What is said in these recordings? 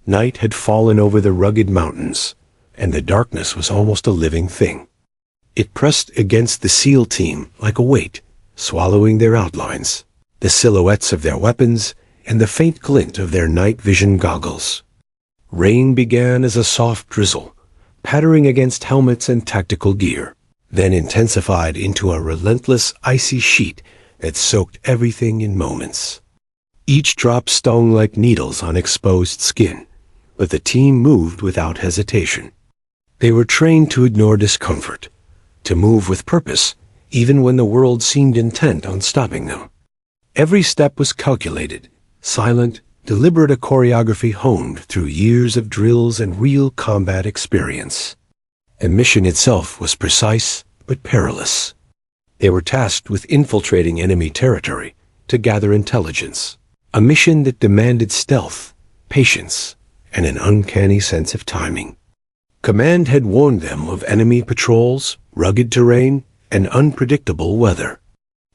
Night had fallen over the rugged mountains, and the darkness was almost a living thing. It pressed against the SEAL team like a weight, swallowing their outlines, the silhouettes of their weapons, and the faint glint of their night vision goggles. Rain began as a soft drizzle, pattering against helmets and tactical gear, then intensified into a relentless icy sheet that soaked everything in moments. Each drop stung like needles on exposed skin, but the team moved without hesitation. They were trained to ignore discomfort, to move with purpose, even when the world seemed intent on stopping them. Every step was calculated, silent, deliberate, a choreography honed through years of drills and real combat experience. The mission itself was precise but perilous. They were tasked with infiltrating enemy territory to gather intelligence, a mission that demanded stealth, patience, and an uncanny sense of timing. Command had warned them of enemy patrols, rugged terrain, and unpredictable weather.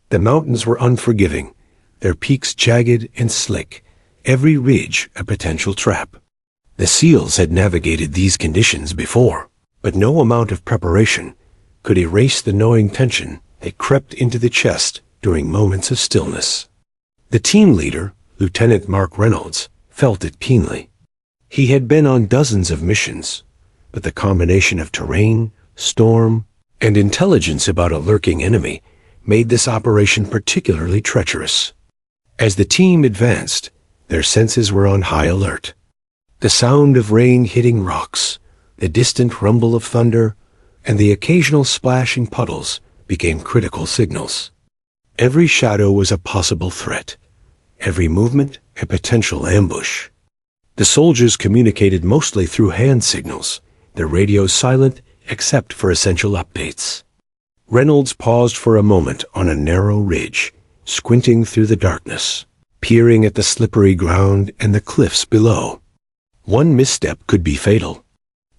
The mountains were unforgiving, their peaks jagged and slick, every ridge a potential trap. The SEALs had navigated these conditions before, but no amount of preparation could erase the gnawing tension that crept into the chest during moments of stillness. The team leader, Lieutenant Mark Reynolds, felt it keenly. He had been on dozens of missions, but the combination of terrain, storm, and intelligence about a lurking enemy made this operation particularly treacherous. As the team advanced, their senses were on high alert. The sound of rain hitting rocks, the distant rumble of thunder, and the occasional splashing puddles became critical signals. Every shadow was a possible threat, every movement a potential ambush. The soldiers communicated mostly through hand signals, their radios silent except for essential updates. Reynolds paused for a moment on a narrow ridge, squinting through the darkness, peering at the slippery ground and the cliffs below. One misstep could be fatal.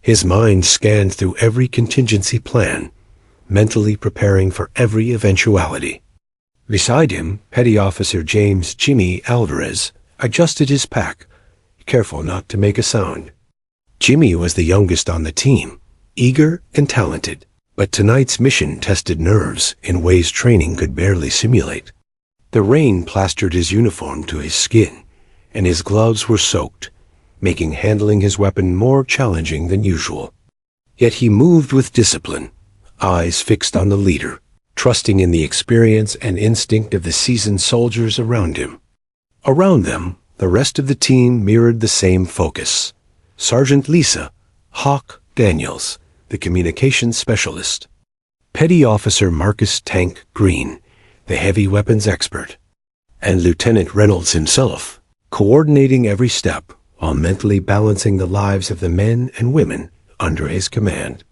His mind scanned through every contingency plan, mentally preparing for every eventuality. Beside him, Petty Officer James "Jimmy" Alvarez adjusted his pack, careful not to make a sound. Jimmy was the youngest on the team, eager and talented, but tonight's mission tested nerves in ways training could barely simulate. The rain plastered his uniform to his skin, and his gloves were soaked, making handling his weapon more challenging than usual. Yet he moved with discipline, eyes fixed on the leader, trusting in the experience and instinct of the seasoned soldiers around him. Around them, the rest of the team mirrored the same focus. Sergeant Lisa Hawk Daniels, the communications specialist. Petty Officer Marcus "Tank" Green, the heavy weapons expert. And Lieutenant Reynolds himself, coordinating every step while mentally balancing the lives of the men and women under his command.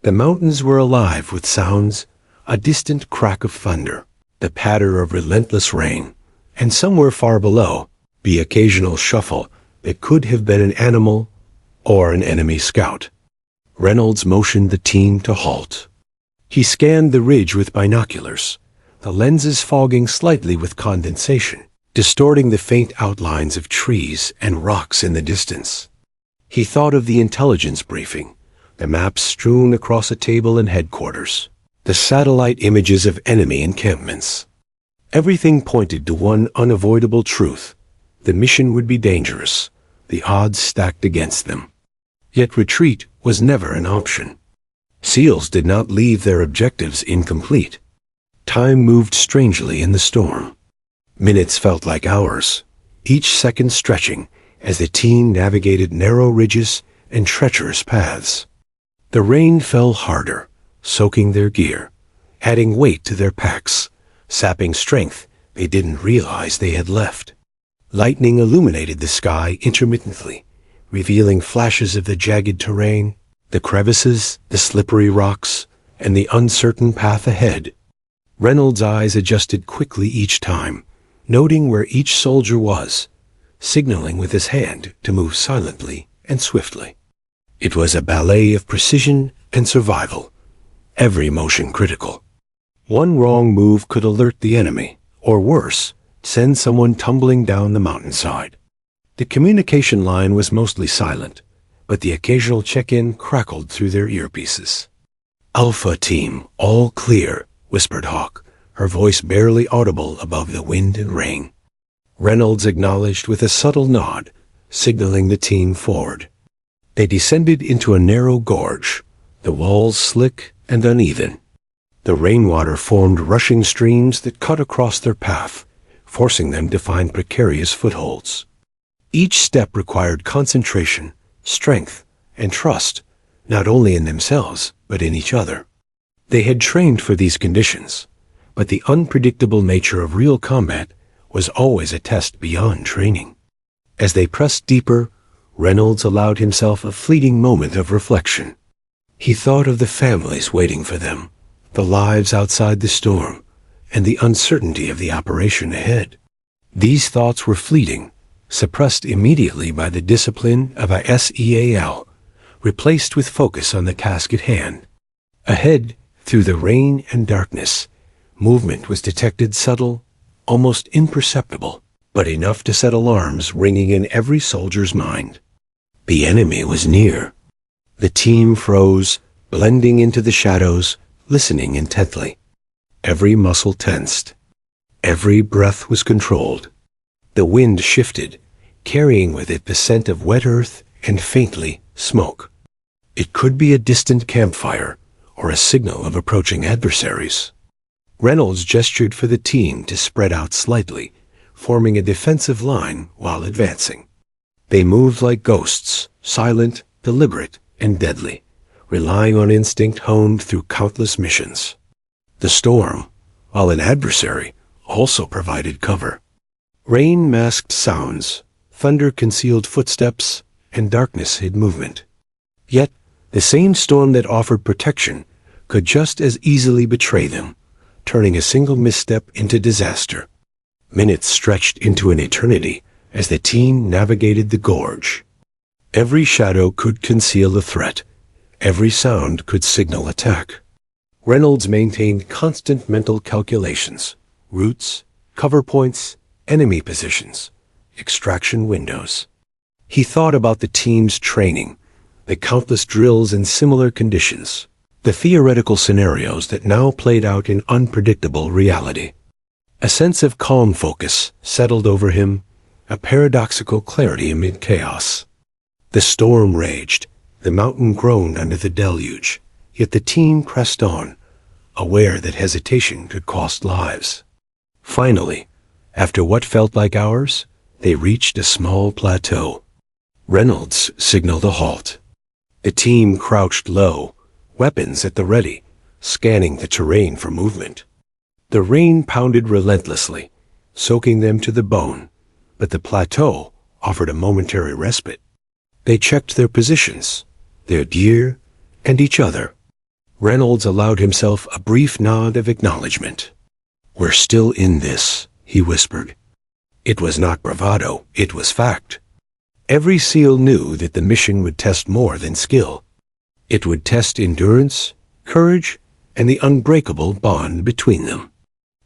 The mountains were alive with sounds, a distant crack of thunder, the patter of relentless rain, and somewhere far below, the occasional shuffle that could have been an animal or an enemy scout. Reynolds motioned the team to halt. He scanned the ridge with binoculars, the lenses fogging slightly with condensation, distorting the faint outlines of trees and rocks in the distance. He thought of the intelligence briefing, the maps strewn across a table in headquarters, the satellite images of enemy encampments. Everything pointed to one unavoidable truth: the mission would be dangerous, the odds stacked against them. Yet retreat was never an option. SEALs did not leave their objectives incomplete. Time moved strangely in the storm. Minutes felt like hours, each second stretching as the team navigated narrow ridges and treacherous paths. The rain fell harder, soaking their gear, adding weight to their packs, sapping strength they didn't realize they had left. Lightning illuminated the sky intermittently, revealing flashes of the jagged terrain, the crevices, the slippery rocks, and the uncertain path ahead. Reynolds' eyes adjusted quickly each time, noting where each soldier was, signaling with his hand to move silently and swiftly. It was a ballet of precision and survival, every motion critical. One wrong move could alert the enemy, or worse, send someone tumbling down the mountainside. The communication line was mostly silent, but the occasional check-in crackled through their earpieces. "Alpha Team, all clear," whispered Hawk, her voice barely audible above the wind and rain. Reynolds acknowledged with a subtle nod, signaling the team forward. They descended into a narrow gorge, the walls slick and uneven. The rainwater formed rushing streams that cut across their path, forcing them to find precarious footholds. Each step required concentration, strength, and trust, not only in themselves, but in each other. They had trained for these conditions, but the unpredictable nature of real combat was always a test beyond training. As they pressed deeper, Reynolds allowed himself a fleeting moment of reflection. He thought of the families waiting for them, the lives outside the storm, and the uncertainty of the operation ahead. These thoughts were fleeting, suppressed immediately by the discipline of a SEAL, replaced with focus on the task at hand. Ahead, through the rain and darkness, movement was detected, subtle, almost imperceptible, but enough to set alarms ringing in every soldier's mind. The enemy was near. The team froze, blending into the shadows, listening intently. Every muscle tensed. Every breath was controlled. The wind shifted, carrying with it the scent of wet earth and, faintly, smoke. It could be a distant campfire or a signal of approaching adversaries. Reynolds gestured for the team to spread out slightly, forming a defensive line while advancing. They moved like ghosts, silent, deliberate, and deadly, relying on instinct honed through countless missions. The storm, while an adversary, also provided cover. Rain masked sounds, thunder concealed footsteps, and darkness hid movement. Yet, the same storm that offered protection could just as easily betray them, turning a single misstep into disaster. Minutes stretched into an eternity as the team navigated the gorge. Every shadow could conceal a threat. Every sound could signal attack. Reynolds maintained constant mental calculations: routes, cover points, enemy positions, extraction windows. He thought about the team's training, the countless drills in similar conditions, the theoretical scenarios that now played out in unpredictable reality. A sense of calm focus settled over him, a paradoxical clarity amid chaos. The storm raged, the mountain groaned under the deluge, yet the team pressed on, aware that hesitation could cost lives. Finally, after what felt like hours, they reached a small plateau. Reynolds signaled a halt. The team crouched low, weapons at the ready, scanning the terrain for movement. The rain pounded relentlessly, soaking them to the bone, but the plateau offered a momentary respite. They checked their positions, their gear, and each other. Reynolds allowed himself a brief nod of acknowledgement. "We're still in this," he whispered. It was not bravado, it was fact. Every SEAL knew that the mission would test more than skill. It would test endurance, courage, and the unbreakable bond between them.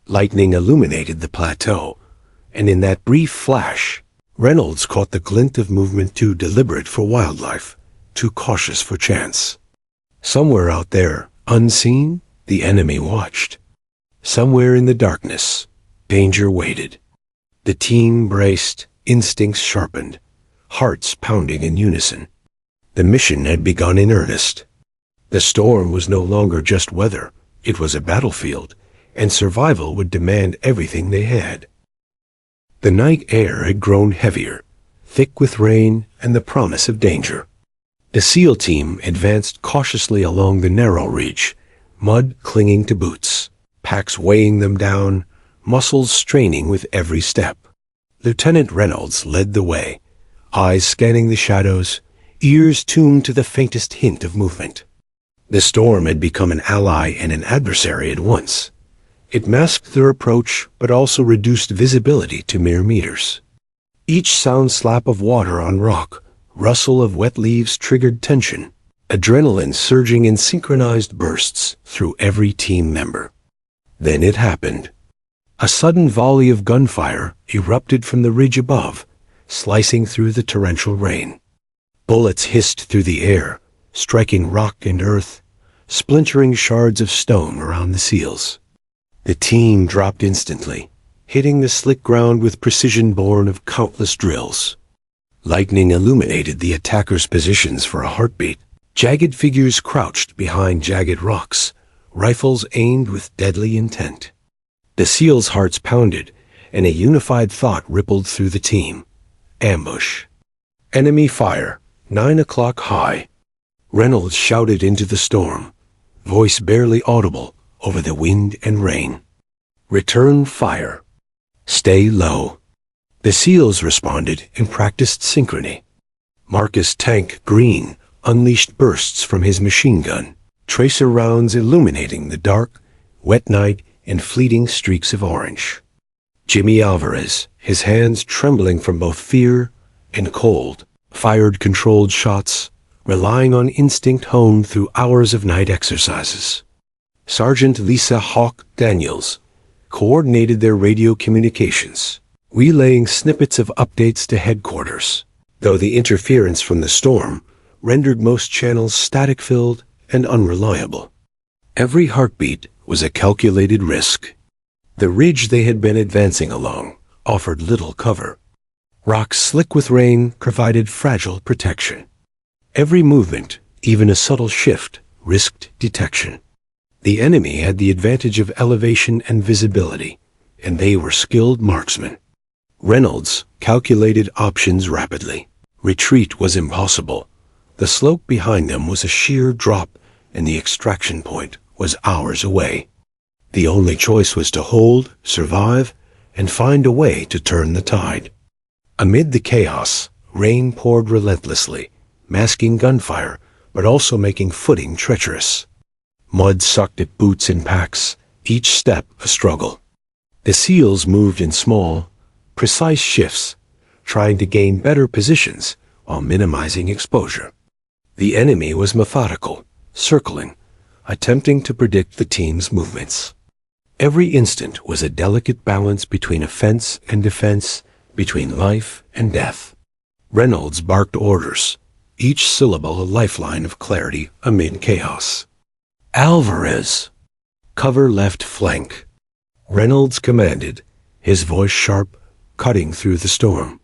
Lightning illuminated the plateau, and in that brief flash, Reynolds caught the glint of movement too deliberate for wildlife, too cautious for chance. Somewhere out there, unseen, the enemy watched. Somewhere in the darkness, danger waited. The team braced, instincts sharpened, hearts pounding in unison. The mission had begun in earnest. The storm was no longer just weather, it was a battlefield, and survival would demand everything they had. The night air had grown heavier, thick with rain and the promise of danger. The SEAL team advanced cautiously along the narrow reach, mud clinging to boots, packs weighing them down, muscles straining with every step. Lieutenant Reynolds led the way, eyes scanning the shadows, ears tuned to the faintest hint of movement. The storm had become an ally and an adversary at once. It masked their approach, but also reduced visibility to mere meters. Each sound slap of water on rock, rustle of wet leaves triggered tension, adrenaline surging in synchronized bursts through every team member. Then it happened. A sudden volley of gunfire erupted from the ridge above, slicing through the torrential rain. Bullets hissed through the air, striking rock and earth, splintering shards of stone around the seals. The team dropped instantly, hitting the slick ground with precision born of countless drills. Lightning illuminated the attackers' positions for a heartbeat. Jagged figures crouched behind jagged rocks, rifles aimed with deadly intent. The SEALs' hearts pounded, and a unified thought rippled through the team. Ambush. Enemy fire, 9 o'clock high. Reynolds shouted into the storm, voice barely audible over the wind and rain. Return fire. Stay low. The SEALs responded and practiced synchrony. Marcus Tank Green unleashed bursts from his machine gun, tracer rounds illuminating the dark, wet night and fleeting streaks of orange. Jimmy Alvarez, his hands trembling from both fear and cold, fired controlled shots, relying on instinct honed through hours of night exercises. Sergeant Lisa Hawk Daniels coordinated their radio communications, relaying snippets of updates to headquarters, though the interference from the storm rendered most channels static-filled and unreliable. Every heartbeat was a calculated risk. The ridge they had been advancing along offered little cover. Rocks slick with rain provided fragile protection. Every movement, even a subtle shift, risked detection. The enemy had the advantage of elevation and visibility, and they were skilled marksmen. Reynolds calculated options rapidly. Retreat was impossible. The slope behind them was a sheer drop, and the extraction point was hours away. The only choice was to hold, survive, and find a way to turn the tide. Amid the chaos, rain poured relentlessly, masking gunfire, but also making footing treacherous. Mud sucked at boots in packs, each step a struggle. The SEALs moved in small, precise shifts, trying to gain better positions while minimizing exposure. The enemy was methodical, circling, attempting to predict the team's movements. Every instant was a delicate balance between offense and defense, between life and death. Reynolds barked orders, each syllable a lifeline of clarity amid chaos. Alvarez! Cover left flank. Reynolds commanded, his voice sharp, cutting through the storm.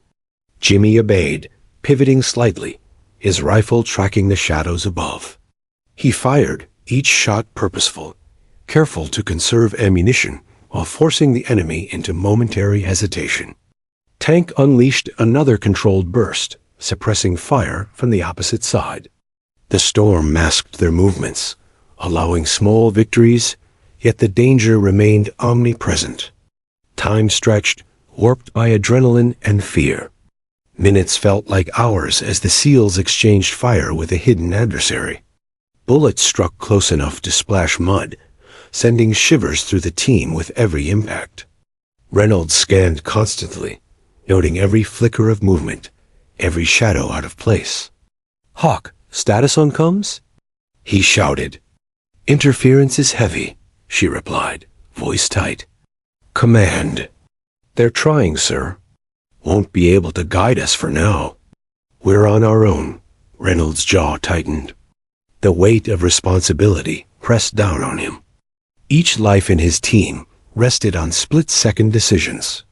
Jimmy obeyed, pivoting slightly, his rifle tracking the shadows above. He fired, each shot purposeful, careful to conserve ammunition while forcing the enemy into momentary hesitation. Tank unleashed another controlled burst, suppressing fire from the opposite side. The storm masked their movements, allowing small victories, yet the danger remained omnipresent. Time stretched, warped by adrenaline and fear. Minutes felt like hours as the SEALs exchanged fire with a hidden adversary. Bullets struck close enough to splash mud, sending shivers through the team with every impact. Reynolds scanned constantly, noting every flicker of movement, every shadow out of place. "Hawk, status on comms?" he shouted. "Interference is heavy," she replied, voice tight. "Command." "They're trying, sir. Won't be able to guide us for now." "We're on our own." Reynolds' jaw tightened. The weight of responsibility pressed down on him. Each life in his team rested on split-second decisions.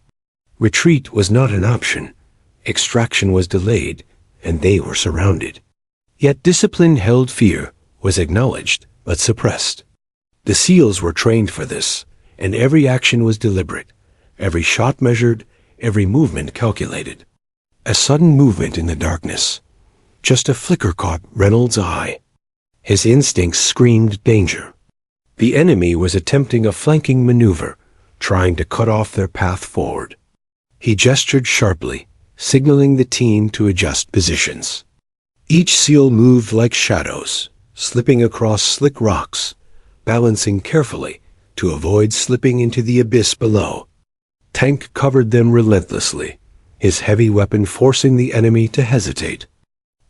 Retreat was not an option. Extraction was delayed, and they were surrounded. Yet discipline held fear, was acknowledged, but suppressed. The SEALs were trained for this, and every action was deliberate, every shot measured, every movement calculated. A sudden movement in the darkness. Just a flicker caught Reynolds' eye. His instincts screamed danger. The enemy was attempting a flanking maneuver, trying to cut off their path forward. He gestured sharply, signaling the team to adjust positions. Each SEAL moved like shadows, slipping across slick rocks, balancing carefully to avoid slipping into the abyss below. Tank covered them relentlessly, his heavy weapon forcing the enemy to hesitate.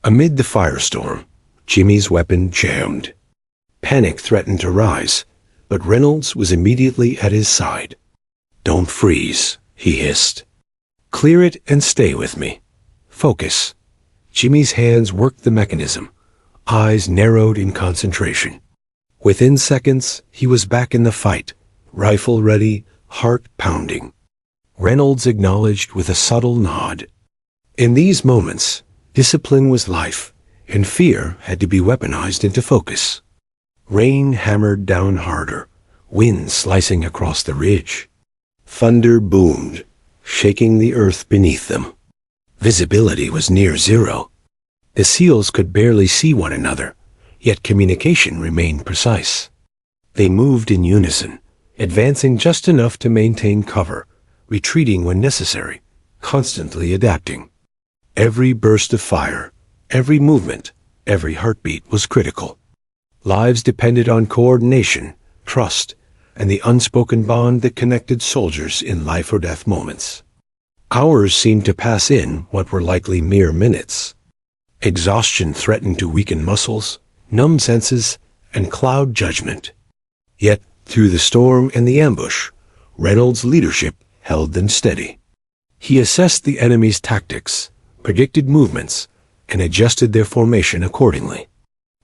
Amid the firestorm, Jimmy's weapon jammed. Panic threatened to rise, but Reynolds was immediately at his side. "Don't freeze," he hissed. "Clear it and stay with me." Focus. Jimmy's hands worked the mechanism, eyes narrowed in concentration. Within seconds, he was back in the fight, rifle ready, heart pounding. Reynolds acknowledged with a subtle nod. In these moments, discipline was life, and fear had to be weaponized into focus. Rain hammered down harder, wind slicing across the ridge. Thunder boomed, shaking the earth beneath them. Visibility was near zero. The SEALs could barely see one another, yet communication remained precise. They moved in unison, advancing just enough to maintain cover, retreating when necessary, constantly adapting. Every burst of fire, every movement, every heartbeat was critical. Lives depended on coordination, trust, and the unspoken bond that connected soldiers in life-or-death moments. Hours seemed to pass in what were likely mere minutes. Exhaustion threatened to weaken muscles, numb senses, and cloud judgment. Yet, through the storm and the ambush, Reynolds' leadership held them steady. He assessed the enemy's tactics, predicted movements, and adjusted their formation accordingly.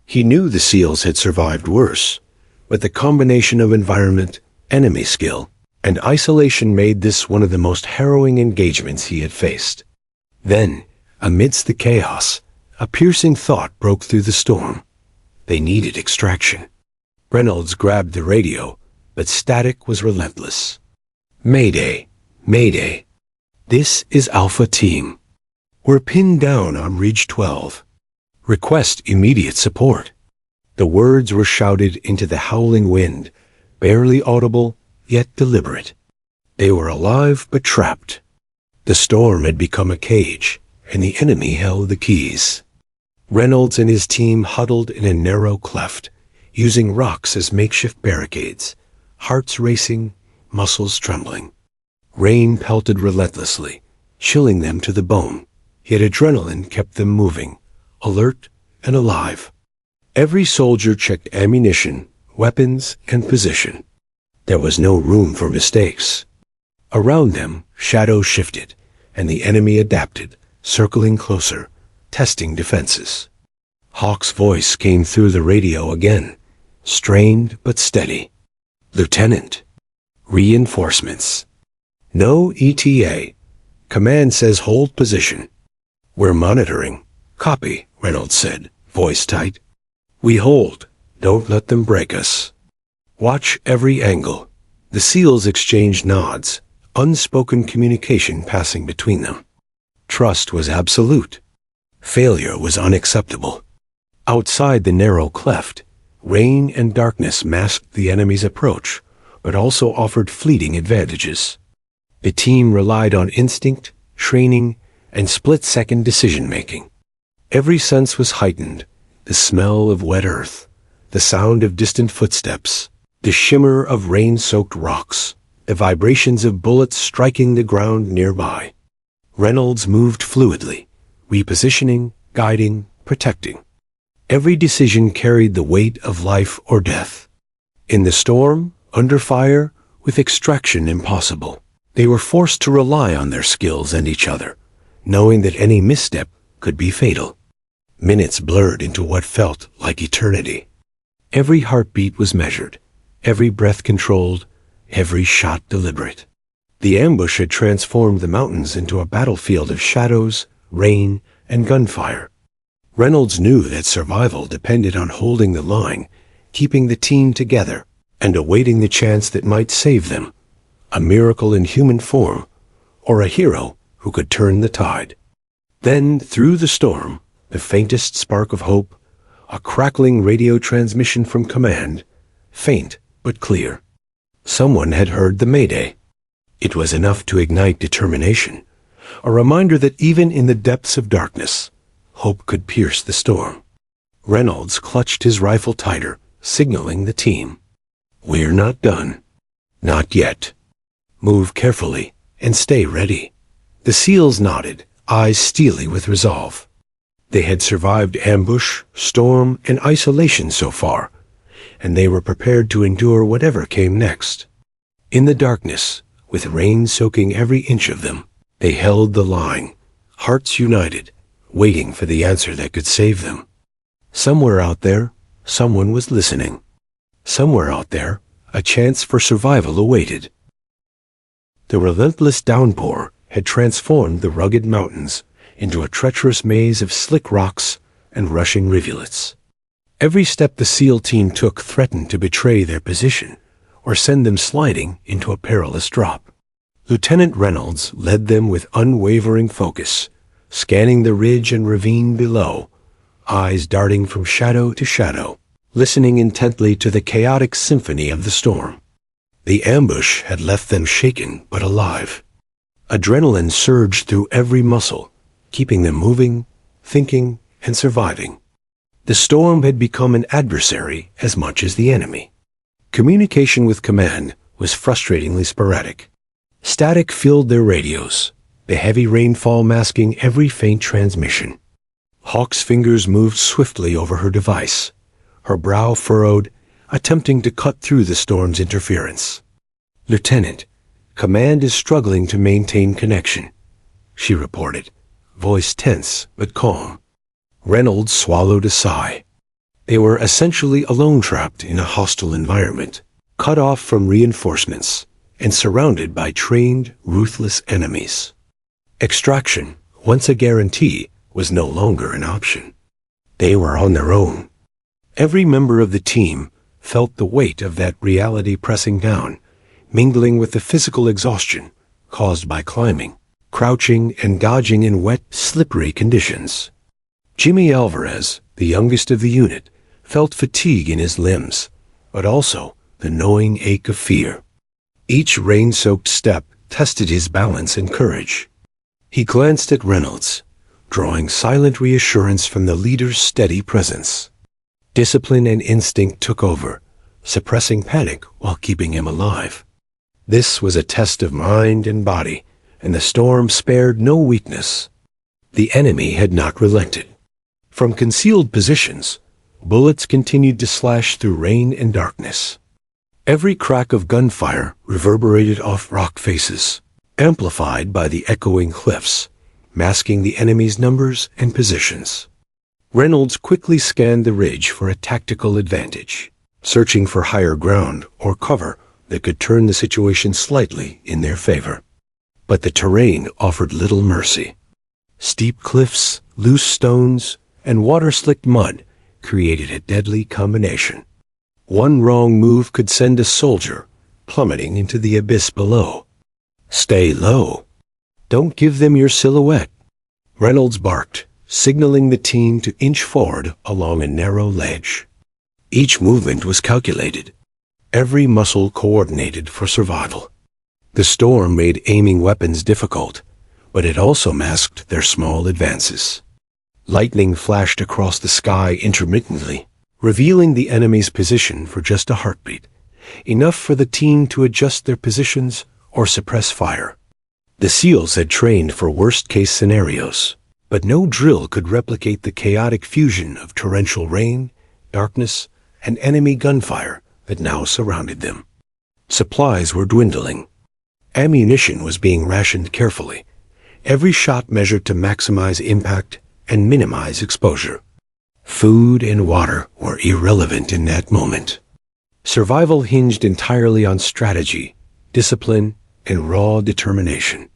He knew the SEALs had survived worse, but the combination of environment, enemy skill, and isolation made this one of the most harrowing engagements he had faced. Then, amidst the chaos, a piercing thought broke through the storm. They needed extraction. Reynolds grabbed the radio, but static was relentless. Mayday, Mayday. This is Alpha Team. We're pinned down on Ridge 12. Request immediate support. The words were shouted into the howling wind, barely audible, yet deliberate. They were alive but trapped. The storm had become a cage, and the enemy held the keys. Reynolds and his team huddled in a narrow cleft, using rocks as makeshift barricades, hearts racing, muscles trembling. Rain pelted relentlessly, chilling them to the bone, yet adrenaline kept them moving, alert and alive. Every soldier checked ammunition, weapons, and position. There was no room for mistakes. Around them, shadows shifted, and the enemy adapted, circling closer, testing defenses. Hawk's voice came through the radio again, strained but steady. Lieutenant. Reinforcements. No ETA. Command says hold position. We're monitoring. Copy, Reynolds said, voice tight. We hold. Don't let them break us. Watch every angle. The SEALs exchanged nods, unspoken communication passing between them. Trust was absolute. Failure was unacceptable. Outside the narrow cleft, rain and darkness masked the enemy's approach, but also offered fleeting advantages. The team relied on instinct, training, and split-second decision-making. Every sense was heightened: the smell of wet earth, the sound of distant footsteps, the shimmer of rain-soaked rocks, the vibrations of bullets striking the ground nearby. Reynolds moved fluidly, repositioning, guiding, protecting. Every decision carried the weight of life or death. In the storm, under fire, with extraction impossible, they were forced to rely on their skills and each other, knowing that any misstep could be fatal. Minutes blurred into what felt like eternity. Every heartbeat was measured, every breath controlled, every shot deliberate. The ambush had transformed the mountains into a battlefield of shadows, rain, and gunfire. Reynolds knew that survival depended on holding the line, keeping the team together, and awaiting the chance that might save them. A miracle in human form, or a hero who could turn the tide. Then, through the storm, the faintest spark of hope, a crackling radio transmission from command, faint but clear. Someone had heard the Mayday. It was enough to ignite determination, a reminder that even in the depths of darkness, hope could pierce the storm. Reynolds clutched his rifle tighter, signaling the team. We're not done. Not yet. Move carefully and stay ready. The SEALs nodded, eyes steely with resolve. They had survived ambush, storm, and isolation so far, and they were prepared to endure whatever came next. In the darkness, with rain soaking every inch of them, they held the line, hearts united, waiting for the answer that could save them. Somewhere out there, someone was listening. Somewhere out there, a chance for survival awaited. The relentless downpour had transformed the rugged mountains into a treacherous maze of slick rocks and rushing rivulets. Every step the SEAL team took threatened to betray their position or send them sliding into a perilous drop. Lieutenant Reynolds led them with unwavering focus, scanning the ridge and ravine below, eyes darting from shadow to shadow, listening intently to the chaotic symphony of the storm. The ambush had left them shaken but alive. Adrenaline surged through every muscle, keeping them moving, thinking, and surviving. The storm had become an adversary as much as the enemy. Communication with command was frustratingly sporadic. Static filled their radios, the heavy rainfall masking every faint transmission. Hawk's fingers moved swiftly over her device, her brow furrowed, attempting to cut through the storm's interference. "Lieutenant, command is struggling to maintain connection," she reported, voice tense but calm. Reynolds swallowed a sigh. They were essentially alone, trapped in a hostile environment, cut off from reinforcements, and surrounded by trained, ruthless enemies. Extraction, once a guarantee, was no longer an option. They were on their own. Every member of the team felt the weight of that reality pressing down, mingling with the physical exhaustion caused by climbing, crouching, and dodging in wet, slippery conditions. Jimmy Alvarez, the youngest of the unit, felt fatigue in his limbs, but also the gnawing ache of fear. Each rain-soaked step tested his balance and courage. He glanced at Reynolds, drawing silent reassurance from the leader's steady presence. Discipline and instinct took over, suppressing panic while keeping him alive. This was a test of mind and body, and the storm spared no weakness. The enemy had not relented. From concealed positions, bullets continued to slash through rain and darkness. Every crack of gunfire reverberated off rock faces, amplified by the echoing cliffs, masking the enemy's numbers and positions. Reynolds quickly scanned the ridge for a tactical advantage, searching for higher ground or cover that could turn the situation slightly in their favor. But the terrain offered little mercy. Steep cliffs, loose stones, and water-slicked mud created a deadly combination. One wrong move could send a soldier plummeting into the abyss below. "Stay low. Don't give them your silhouette," Reynolds barked, signaling the team to inch forward along a narrow ledge. Each movement was calculated, every muscle coordinated for survival. The storm made aiming weapons difficult, but it also masked their small advances. Lightning flashed across the sky intermittently, revealing the enemy's position for just a heartbeat, enough for the team to adjust their positions or suppress fire. The SEALs had trained for worst-case scenarios, but no drill could replicate the chaotic fusion of torrential rain, darkness, and enemy gunfire that now surrounded them. Supplies were dwindling. Ammunition was being rationed carefully, every shot measured to maximize impact and minimize exposure. Food and water were irrelevant in that moment. Survival hinged entirely on strategy, discipline, and raw determination.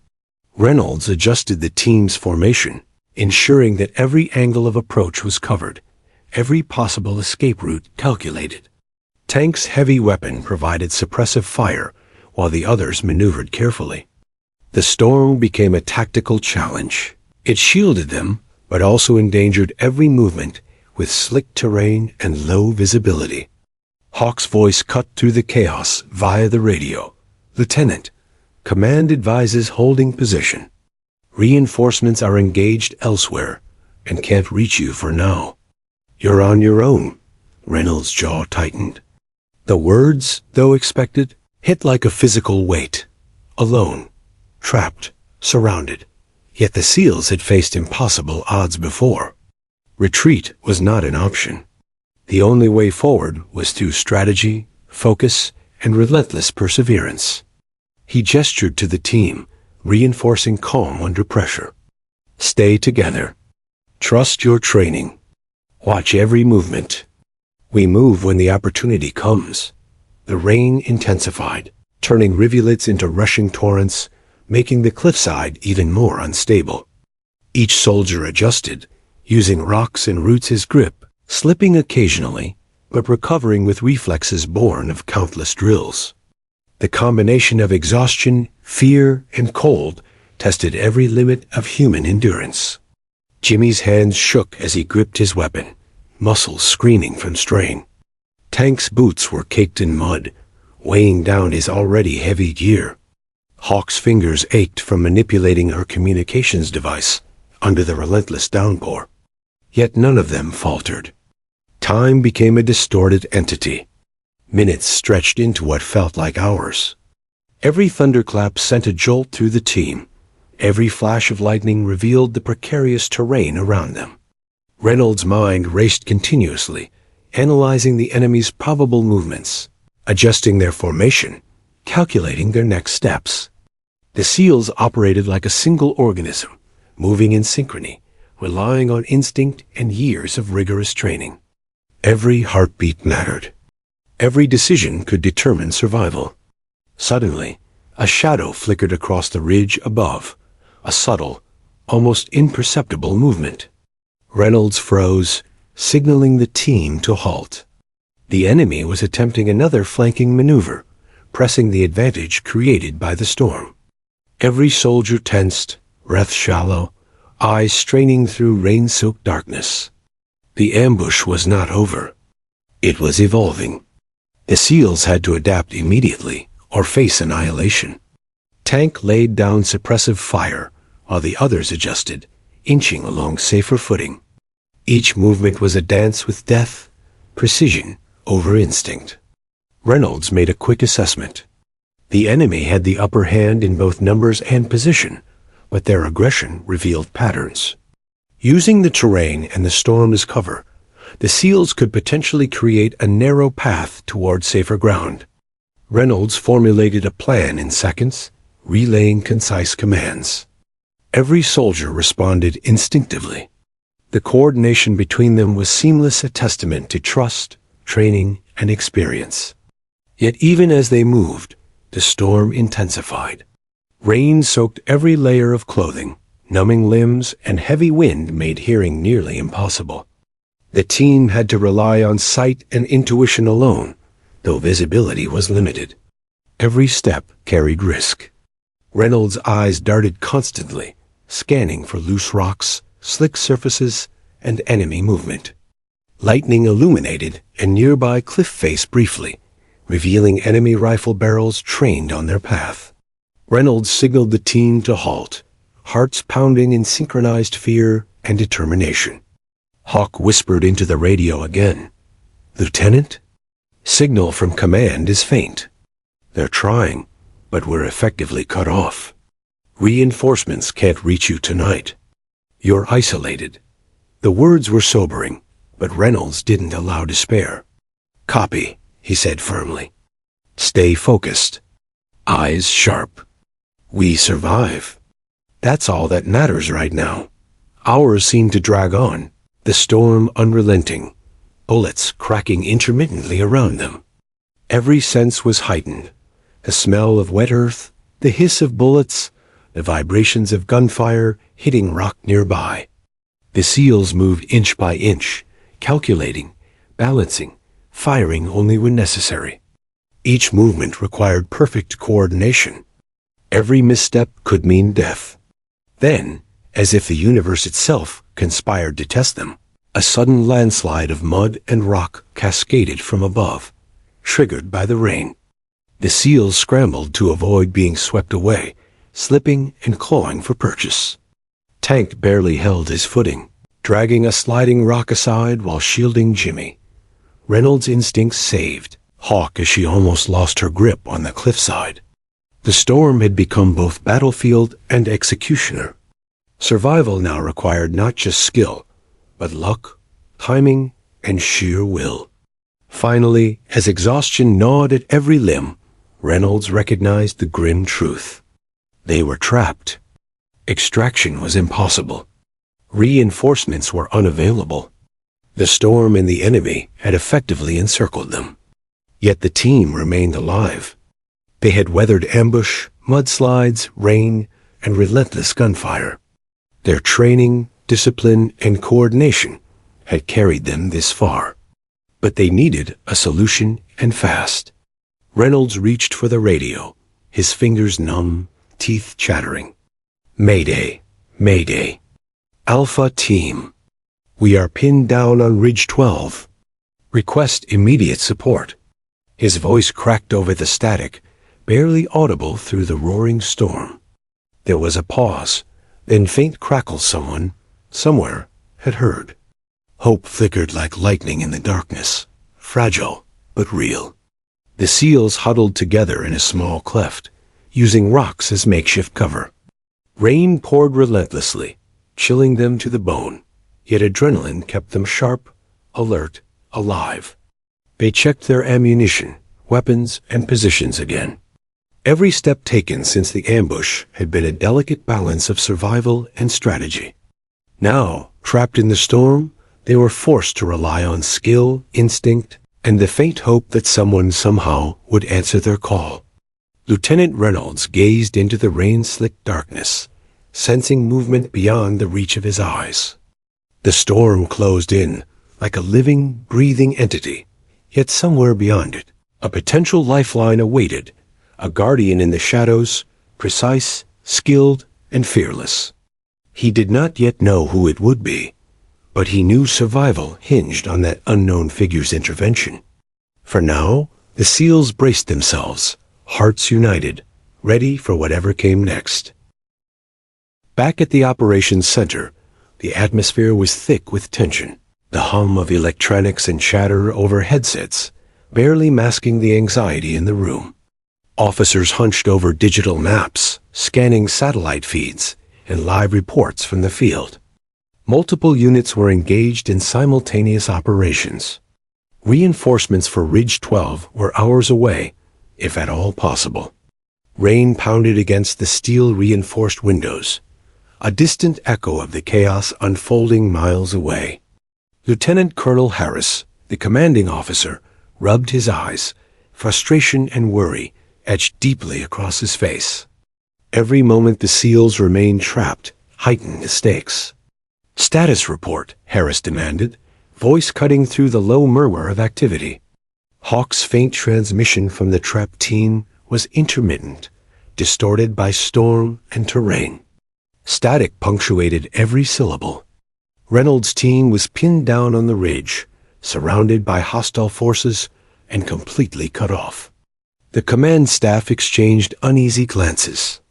Reynolds adjusted the team's formation, ensuring that every angle of approach was covered, every possible escape route calculated. Tank's heavy weapon provided suppressive fire, while the others maneuvered carefully. The storm became a tactical challenge. It shielded them, but also endangered every movement with slick terrain and low visibility. Hawk's voice cut through the chaos via the radio. "Lieutenant, command advises holding position. Reinforcements are engaged elsewhere and can't reach you for now." "You're on your own." Reynolds' jaw tightened. The words, though expected, hit like a physical weight. Alone, trapped, surrounded. Yet the SEALs had faced impossible odds before. Retreat was not an option. The only way forward was through strategy, focus, and relentless perseverance. He gestured to the team, reinforcing calm under pressure. Stay together. Trust your training. Watch every movement. We move when the opportunity comes. The rain intensified, turning rivulets into rushing torrents, making the cliffside even more unstable. Each soldier adjusted, using rocks and roots as grip, slipping occasionally, but recovering with reflexes born of countless drills. The combination of exhaustion, fear, and cold tested every limit of human endurance. Jimmy's hands shook as he gripped his weapon, muscles screaming from strain. Tank's boots were caked in mud, weighing down his already heavy gear. Hawk's fingers ached from manipulating her communications device under the relentless downpour. Yet none of them faltered. Time became a distorted entity. Minutes stretched into what felt like hours. Every thunderclap sent a jolt through the team. Every flash of lightning revealed the precarious terrain around them. Reynolds' mind raced continuously, analyzing the enemy's probable movements, adjusting their formation, calculating their next steps. The SEALs operated like a single organism, moving in synchrony, relying on instinct and years of rigorous training. Every heartbeat mattered. Every decision could determine survival. Suddenly, a shadow flickered across the ridge above, a subtle, almost imperceptible movement. Reynolds froze, signaling the team to halt. The enemy was attempting another flanking maneuver, pressing the advantage created by the storm. Every soldier tensed, breath shallow, eyes straining through rain-soaked darkness. The ambush was not over. It was evolving. The SEALs had to adapt immediately or face annihilation. Tank laid down suppressive fire while the others adjusted, inching along safer footing. Each movement was a dance with death, precision over instinct. Reynolds made a quick assessment. The enemy had the upper hand in both numbers and position, but their aggression revealed patterns. Using the terrain and the storm as cover, the SEALs could potentially create a narrow path toward safer ground. Reynolds formulated a plan in seconds, relaying concise commands. Every soldier responded instinctively. The coordination between them was seamless, a testament to trust, training, and experience. Yet even as they moved, the storm intensified. Rain soaked every layer of clothing, numbing limbs, and heavy wind made hearing nearly impossible. The team had to rely on sight and intuition alone, though visibility was limited. Every step carried risk. Reynolds' eyes darted constantly, scanning for loose rocks, slick surfaces, and enemy movement. Lightning illuminated a nearby cliff face briefly, revealing enemy rifle barrels trained on their path. Reynolds signaled the team to halt, hearts pounding in synchronized fear and determination. Hawk whispered into the radio again. "Lieutenant? Signal from command is faint. They're trying, but we're effectively cut off. Reinforcements can't reach you tonight. You're isolated." The words were sobering, but Reynolds didn't allow despair. "Copy," he said firmly. "Stay focused. Eyes sharp. We survive. That's all that matters right now." Hours seemed to drag on, the storm unrelenting, bullets cracking intermittently around them. Every sense was heightened. The smell of wet earth, the hiss of bullets, the vibrations of gunfire hitting rock nearby. The SEALs moved inch by inch, calculating, balancing, firing only when necessary. Each movement required perfect coordination. Every misstep could mean death. Then, as if the universe itself conspired to test them, a sudden landslide of mud and rock cascaded from above, triggered by the rain. The SEALs scrambled to avoid being swept away, slipping and clawing for purchase. Tank barely held his footing, dragging a sliding rock aside while shielding Jimmy. Reynolds' instincts saved Hawk as she almost lost her grip on the cliffside. The storm had become both battlefield and executioner. Survival now required not just skill, but luck, timing, and sheer will. Finally, as exhaustion gnawed at every limb, Reynolds recognized the grim truth. They were trapped. Extraction was impossible. Reinforcements were unavailable. The storm and the enemy had effectively encircled them. Yet the team remained alive. They had weathered ambush, mudslides, rain, and relentless gunfire. Their training, discipline, and coordination had carried them this far. But they needed a solution, and fast. Reynolds reached for the radio, his fingers numb, teeth chattering. Mayday, Mayday. Alpha Team. We are pinned down on Ridge 12. Request immediate support. His voice cracked over the static, barely audible through the roaring storm. There was a pause, then faint crackles someone, somewhere, had heard. Hope flickered like lightning in the darkness, fragile but real. The SEALs huddled together in a small cleft, using rocks as makeshift cover. Rain poured relentlessly, chilling them to the bone, yet adrenaline kept them sharp, alert, alive. They checked their ammunition, weapons, and positions again. Every step taken since the ambush had been a delicate balance of survival and strategy. Now, trapped in the storm, they were forced to rely on skill, instinct, and the faint hope that someone somehow would answer their call. Lieutenant Reynolds gazed into the rain-slicked darkness, sensing movement beyond the reach of his eyes. The storm closed in, like a living, breathing entity, yet somewhere beyond it, a potential lifeline awaited, a guardian in the shadows, precise, skilled, and fearless. He did not yet know who it would be, but he knew survival hinged on that unknown figure's intervention. For now, the SEALs braced themselves, hearts united, ready for whatever came next. Back at the operations center, the atmosphere was thick with tension, the hum of electronics and chatter over headsets, barely masking the anxiety in the room. Officers hunched over digital maps, scanning satellite feeds and live reports from the field. Multiple units were engaged in simultaneous operations. Reinforcements for Ridge 12 were hours away, if at all possible. Rain pounded against the steel-reinforced windows, a distant echo of the chaos unfolding miles away. Lieutenant Colonel Harris, the commanding officer, rubbed his eyes, frustration and worry etched deeply across his face. Every moment the SEALs remained trapped heightened the stakes. "Status report," Harris demanded, voice cutting through the low murmur of activity. Hawk's faint transmission from the trapped team was intermittent, distorted by storm and terrain. Static punctuated every syllable. Reynolds' team was pinned down on the ridge, surrounded by hostile forces and completely cut off. The command staff exchanged uneasy glances.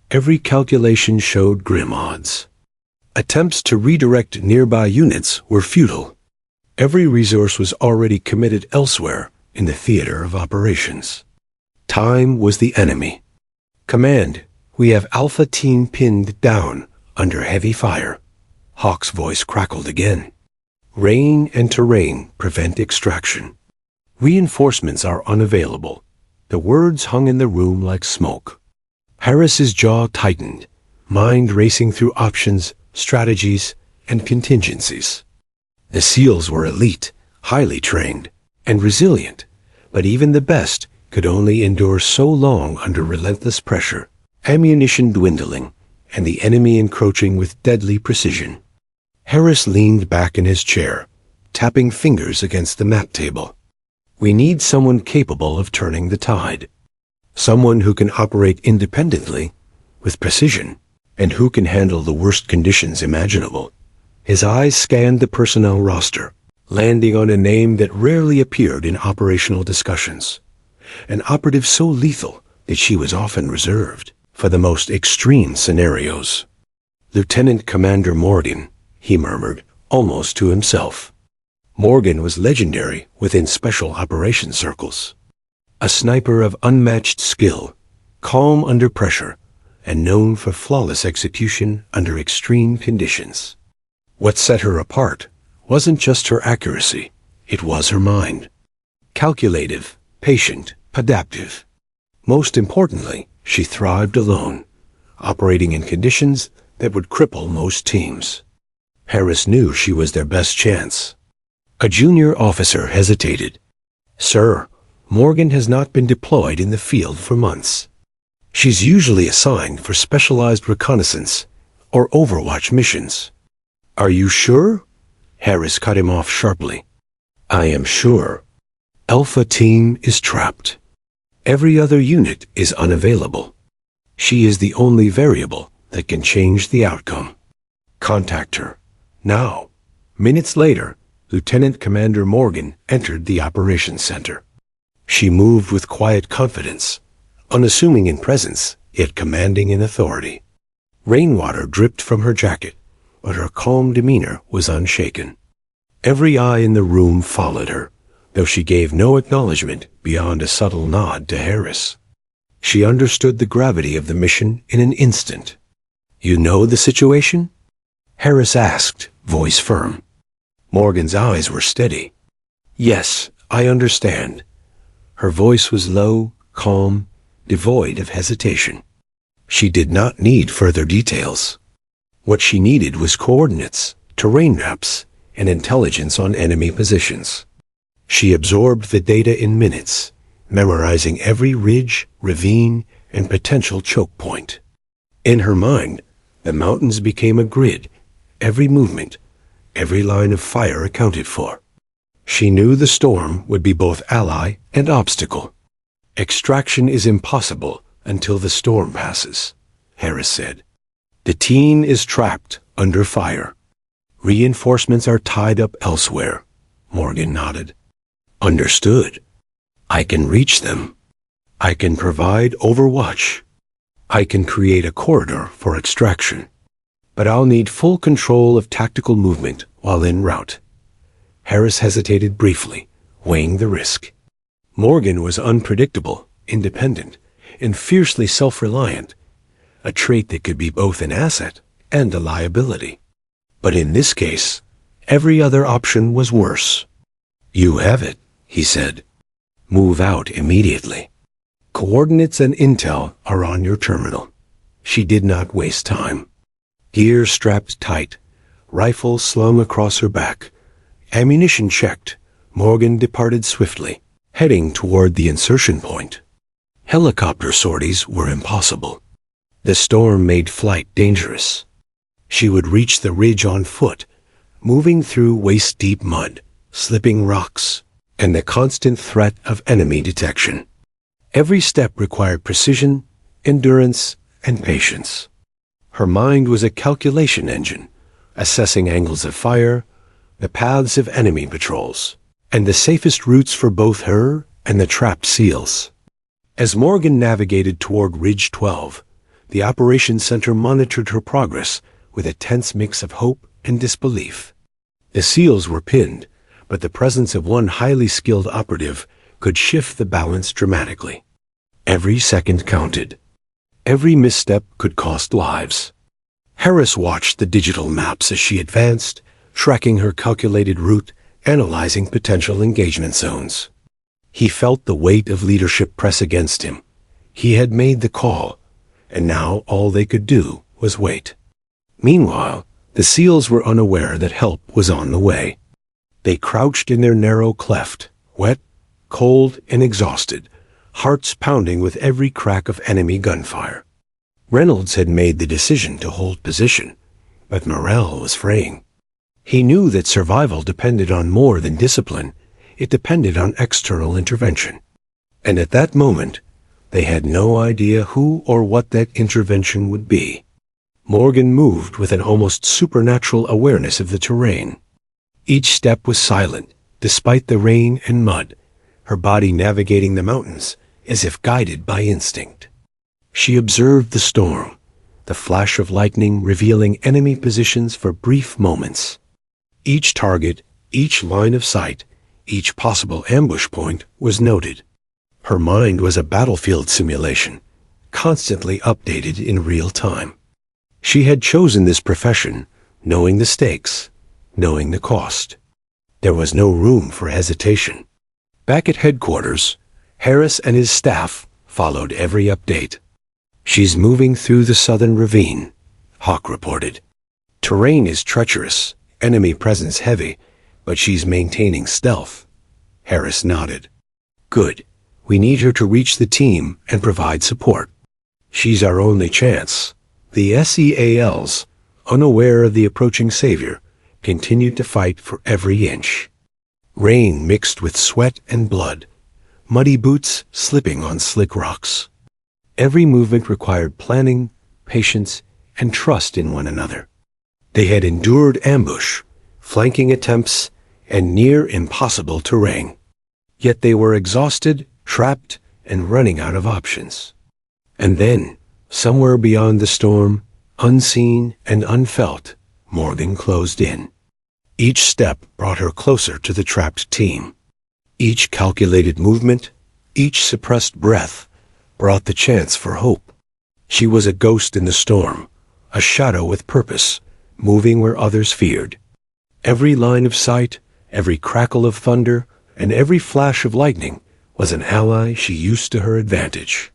Every calculation showed grim odds. Attempts to redirect nearby units were futile. Every resource was already committed elsewhere in the theater of operations. Time was the enemy. "Command, we have Alpha Team pinned down under heavy fire." Hawk's voice crackled again. "Rain and terrain prevent extraction. Reinforcements are unavailable." The words hung in the room like smoke. Harris's jaw tightened, mind racing through options, strategies, and contingencies. The SEALs were elite, highly trained, and resilient, but even the best could only endure so long under relentless pressure, ammunition dwindling, and the enemy encroaching with deadly precision. Harris leaned back in his chair, tapping fingers against the map table. "We need someone capable of turning the tide. Someone who can operate independently, with precision, and who can handle the worst conditions imaginable." His eyes scanned the personnel roster, landing on a name that rarely appeared in operational discussions. An operative so lethal that she was often reserved for the most extreme scenarios. "Lieutenant Commander Morgan," he murmured, almost to himself. Morgan was legendary within special operations circles. A sniper of unmatched skill, calm under pressure, and known for flawless execution under extreme conditions. What set her apart wasn't just her accuracy, it was her mind. Calculative, patient, adaptive. Most importantly, she thrived alone, operating in conditions that would cripple most teams. Harris knew she was their best chance. A junior officer hesitated. "Sir, Morgan has not been deployed in the field for months. She's usually assigned for specialized reconnaissance or overwatch missions." "Are you sure?" Harris cut him off sharply. "I am sure. Alpha Team is trapped. Every other unit is unavailable. She is the only variable that can change the outcome. Contact her. Now." Minutes later, Lieutenant Commander Morgan entered the operations center. She moved with quiet confidence, unassuming in presence, yet commanding in authority. Rainwater dripped from her jacket, but her calm demeanor was unshaken. Every eye in the room followed her, though she gave no acknowledgement beyond a subtle nod to Harris. She understood the gravity of the mission in an instant. "You know the situation?" Harris asked, voice firm. Morgan's eyes were steady. "Yes, I understand." Her voice was low, calm, devoid of hesitation. She did not need further details. What she needed was coordinates, terrain maps, and intelligence on enemy positions. She absorbed the data in minutes, memorizing every ridge, ravine, and potential choke point. In her mind, the mountains became a grid, every movement, every line of fire accounted for. She knew the storm would be both ally and obstacle. "Extraction is impossible until the storm passes," Harris said. "The team is trapped under fire. Reinforcements are tied up elsewhere." Morgan nodded. "Understood. I can reach them. I can provide overwatch. I can create a corridor for extraction. But I'll need full control of tactical movement while en route." Harris hesitated briefly, weighing the risk. Morgan was unpredictable, independent, and fiercely self-reliant, a trait that could be both an asset and a liability. But in this case, every other option was worse. "You have it," he said. "Move out immediately. Coordinates and intel are on your terminal." She did not waste time. Gear strapped tight, rifle slung across her back, ammunition checked, Morgan departed swiftly, heading toward the insertion point. Helicopter sorties were impossible. The storm made flight dangerous. She would reach the ridge on foot, moving through waist-deep mud, slipping rocks, and the constant threat of enemy detection. Every step required precision, endurance, and patience. Her mind was a calculation engine, assessing angles of fire, the paths of enemy patrols, and the safest routes for both her and the trapped SEALs. As Morgan navigated toward Ridge 12, the operations center monitored her progress with a tense mix of hope and disbelief. The SEALs were pinned, but the presence of one highly skilled operative could shift the balance dramatically. Every second counted. Every misstep could cost lives. Harris watched the digital maps as she advanced, tracking her calculated route, analyzing potential engagement zones. He felt the weight of leadership press against him. He had made the call, and now all they could do was wait. Meanwhile, the SEALs were unaware that help was on the way. They crouched in their narrow cleft, wet, cold, and exhausted, hearts pounding with every crack of enemy gunfire. Reynolds had made the decision to hold position, but morale was fraying. He knew that survival depended on more than discipline. It depended on external intervention. And at that moment, they had no idea who or what that intervention would be. Morgan moved with an almost supernatural awareness of the terrain. Each step was silent, despite the rain and mud, her body navigating the mountains as if guided by instinct. She observed the storm, the flash of lightning revealing enemy positions for brief moments. Each target, each line of sight, each possible ambush point was noted. Her mind was a battlefield simulation, constantly updated in real time. She had chosen this profession, knowing the stakes, knowing the cost. There was no room for hesitation. Back at headquarters, Harris and his staff followed every update. She's moving through the southern ravine, Hawk reported. Terrain is treacherous, enemy presence heavy, but she's maintaining stealth. Harris nodded. Good. We need her to reach the team and provide support. She's our only chance. The SEALs, unaware of the approaching savior, continued to fight for every inch. Rain mixed with sweat and blood, muddy boots slipping on slick rocks. Every movement required planning, patience, and trust in one another. They had endured ambush, flanking attempts, and near impossible terrain. Yet they were exhausted, trapped, and running out of options. And then, somewhere beyond the storm, unseen and unfelt, Morgan closed in. Each step brought her closer to the trapped team. Each calculated movement, each suppressed breath, brought the chance for hope. She was a ghost in the storm, a shadow with purpose, moving where others feared. Every line of sight, every crackle of thunder, and every flash of lightning was an ally she used to her advantage.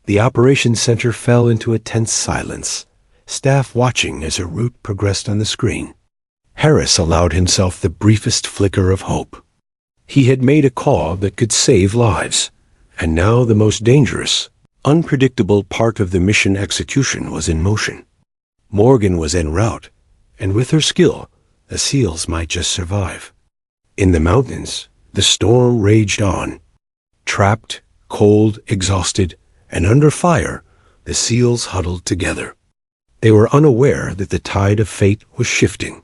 The operations center fell into a tense silence, staff watching as her route progressed on the screen. Harris allowed himself the briefest flicker of hope. He had made a call that could save lives, and now the most dangerous, unpredictable part of the mission execution was in motion. Morgan was en route, and with her skill, the SEALs might just survive. In the mountains, the storm raged on. Trapped, cold, exhausted, and under fire, the SEALs huddled together. They were unaware that the tide of fate was shifting.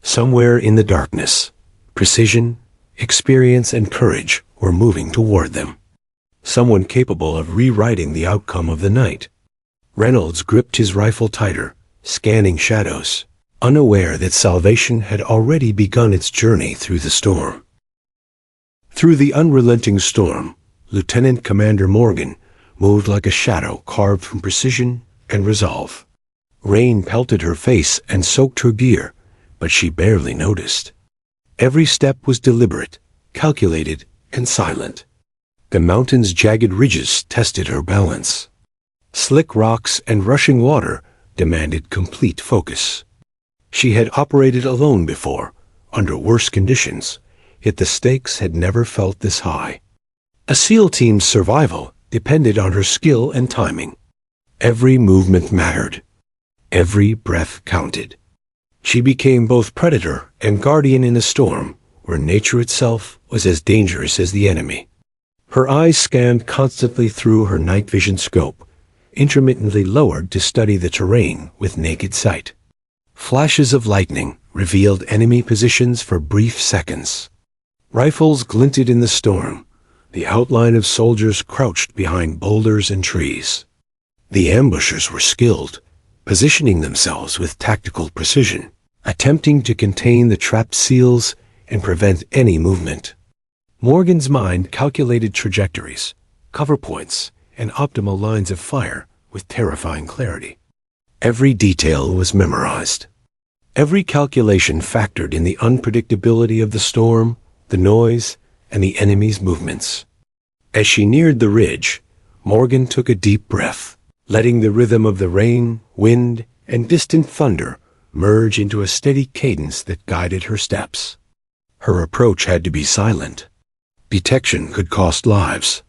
Somewhere in the darkness, precision, experience, and courage were moving toward them. Someone capable of rewriting the outcome of the night. Reynolds gripped his rifle tighter, scanning shadows, unaware that salvation had already begun its journey through the storm. Through the unrelenting storm, Lieutenant Commander Morgan moved like a shadow carved from precision and resolve. Rain pelted her face and soaked her gear, but she barely noticed. Every step was deliberate, calculated, and silent. The mountain's jagged ridges tested her balance. Slick rocks and rushing water demanded complete focus. She had operated alone before, under worse conditions, yet the stakes had never felt this high. A SEAL team's survival depended on her skill and timing. Every movement mattered. Every breath counted. She became both predator and guardian in a storm where nature itself was as dangerous as the enemy. Her eyes scanned constantly through her night vision scope, intermittently lowered to study the terrain with naked sight. Flashes of lightning revealed enemy positions for brief seconds. Rifles glinted in the storm, the outline of soldiers crouched behind boulders and trees. The ambushers were skilled, positioning themselves with tactical precision, attempting to contain the trapped SEALs and prevent any movement. Morgan's mind calculated trajectories, cover points, and optimal lines of fire with terrifying clarity. Every detail was memorized. Every calculation factored in the unpredictability of the storm, the noise, and the enemy's movements. As she neared the ridge, Morgan took a deep breath, letting the rhythm of the rain, wind, and distant thunder merge into a steady cadence that guided her steps. Her approach had to be silent. Detection could cost lives.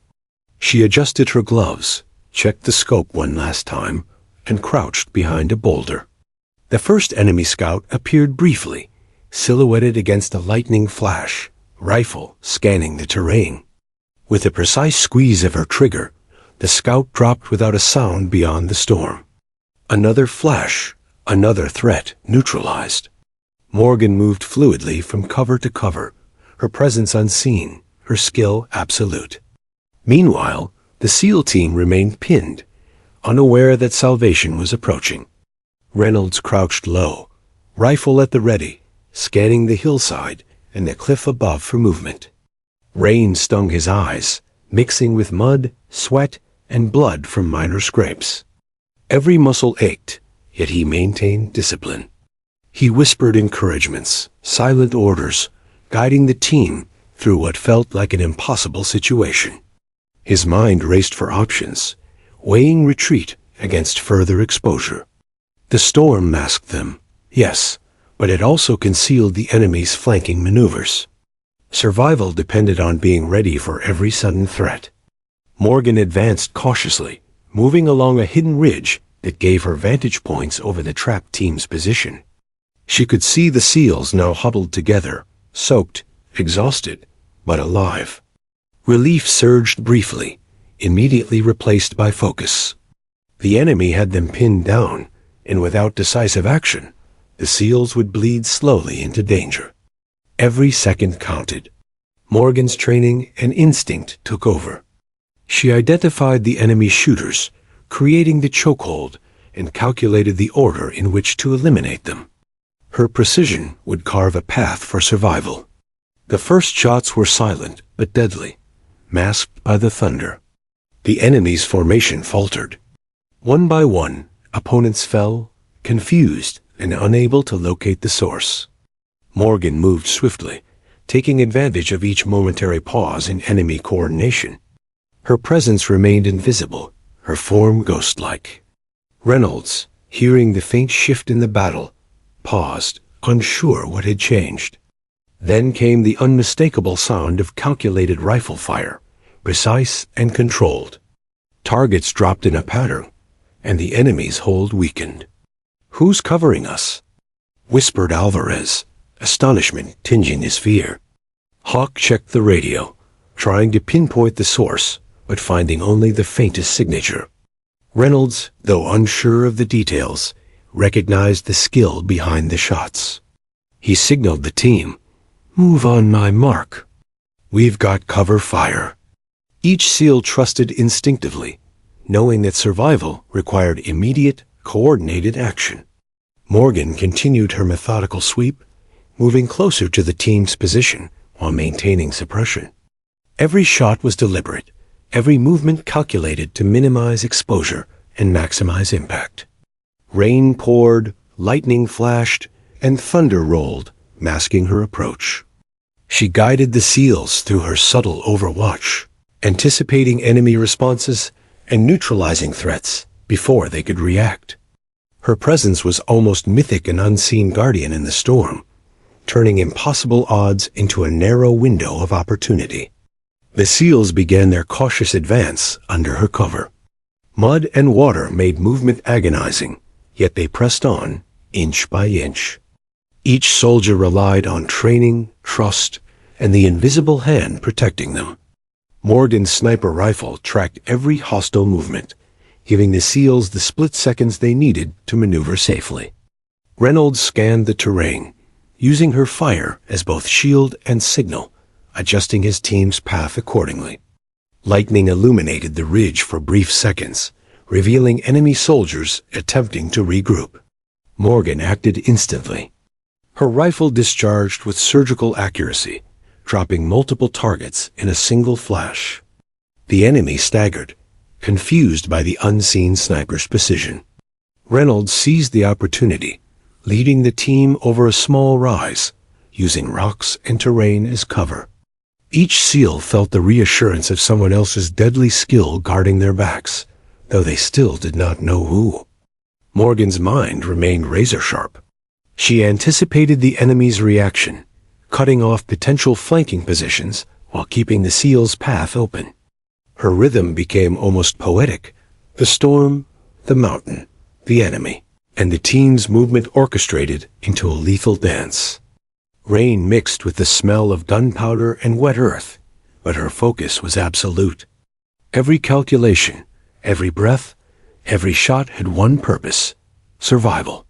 She adjusted her gloves, checked the scope one last time, and crouched behind a boulder. The first enemy scout appeared briefly, silhouetted against a lightning flash, rifle scanning the terrain. With a precise squeeze of her trigger, the scout dropped without a sound beyond the storm. Another flash, another threat neutralized. Morgan moved fluidly from cover to cover, her presence unseen, her skill absolute. Meanwhile, the SEAL team remained pinned, unaware that salvation was approaching. Reynolds crouched low, rifle at the ready, scanning the hillside and the cliff above for movement. Rain stung his eyes, mixing with mud, sweat, and blood from minor scrapes. Every muscle ached, yet he maintained discipline. He whispered encouragements, silent orders, guiding the team through what felt like an impossible situation. His mind raced for options, weighing retreat against further exposure. The storm masked them, yes, but it also concealed the enemy's flanking maneuvers. Survival depended on being ready for every sudden threat. Morgan advanced cautiously, moving along a hidden ridge that gave her vantage points over the trapped team's position. She could see the SEALs now huddled together, soaked, exhausted, but alive. Relief surged briefly, immediately replaced by focus. The enemy had them pinned down, and without decisive action, the SEALs would bleed slowly into danger. Every second counted. Morgan's training and instinct took over. She identified the enemy shooters, creating the chokehold, and calculated the order in which to eliminate them. Her precision would carve a path for survival. The first shots were silent but deadly, masked by the thunder. The enemy's formation faltered. One by one, opponents fell, confused and unable to locate the source. Morgan moved swiftly, taking advantage of each momentary pause in enemy coordination. Her presence remained invisible, her form ghost-like. Reynolds, hearing the faint shift in the battle, paused, unsure what had changed. Then came the unmistakable sound of calculated rifle fire, precise and controlled. Targets dropped in a pattern, and the enemy's hold weakened. "Who's covering us?" whispered Alvarez, astonishment tinging his fear. Hawk checked the radio, trying to pinpoint the source, but finding only the faintest signature. Reynolds, though unsure of the details, recognized the skill behind the shots. He signaled the team, "Move on my mark. We've got cover fire." Each SEAL trusted instinctively, knowing that survival required immediate, coordinated action. Morgan continued her methodical sweep, moving closer to the team's position while maintaining suppression. Every shot was deliberate, every movement calculated to minimize exposure and maximize impact. Rain poured, lightning flashed, and thunder rolled, masking her approach. She guided the SEALs through her subtle overwatch, anticipating enemy responses and neutralizing threats before they could react. Her presence was almost mythic, an unseen guardian in the storm, turning impossible odds into a narrow window of opportunity. The SEALs began their cautious advance under her cover. Mud and water made movement agonizing, yet they pressed on, inch by inch. Each soldier relied on training, trust, and the invisible hand protecting them. Morgan's sniper rifle tracked every hostile movement, giving the SEALs the split seconds they needed to maneuver safely. Reynolds scanned the terrain, using her fire as both shield and signal, adjusting his team's path accordingly. Lightning illuminated the ridge for brief seconds, revealing enemy soldiers attempting to regroup. Morgan acted instantly. Her rifle discharged with surgical accuracy, dropping multiple targets in a single flash. The enemy staggered, confused by the unseen sniper's precision. Reynolds seized the opportunity, leading the team over a small rise, using rocks and terrain as cover. Each SEAL felt the reassurance of someone else's deadly skill guarding their backs, though they still did not know who. Morgan's mind remained razor-sharp. She anticipated the enemy's reaction, cutting off potential flanking positions while keeping the SEAL's path open. Her rhythm became almost poetic. The storm, the mountain, the enemy, and the team's movement orchestrated into a lethal dance. Rain mixed with the smell of gunpowder and wet earth, but her focus was absolute. Every calculation, every breath, every shot had one purpose: survival.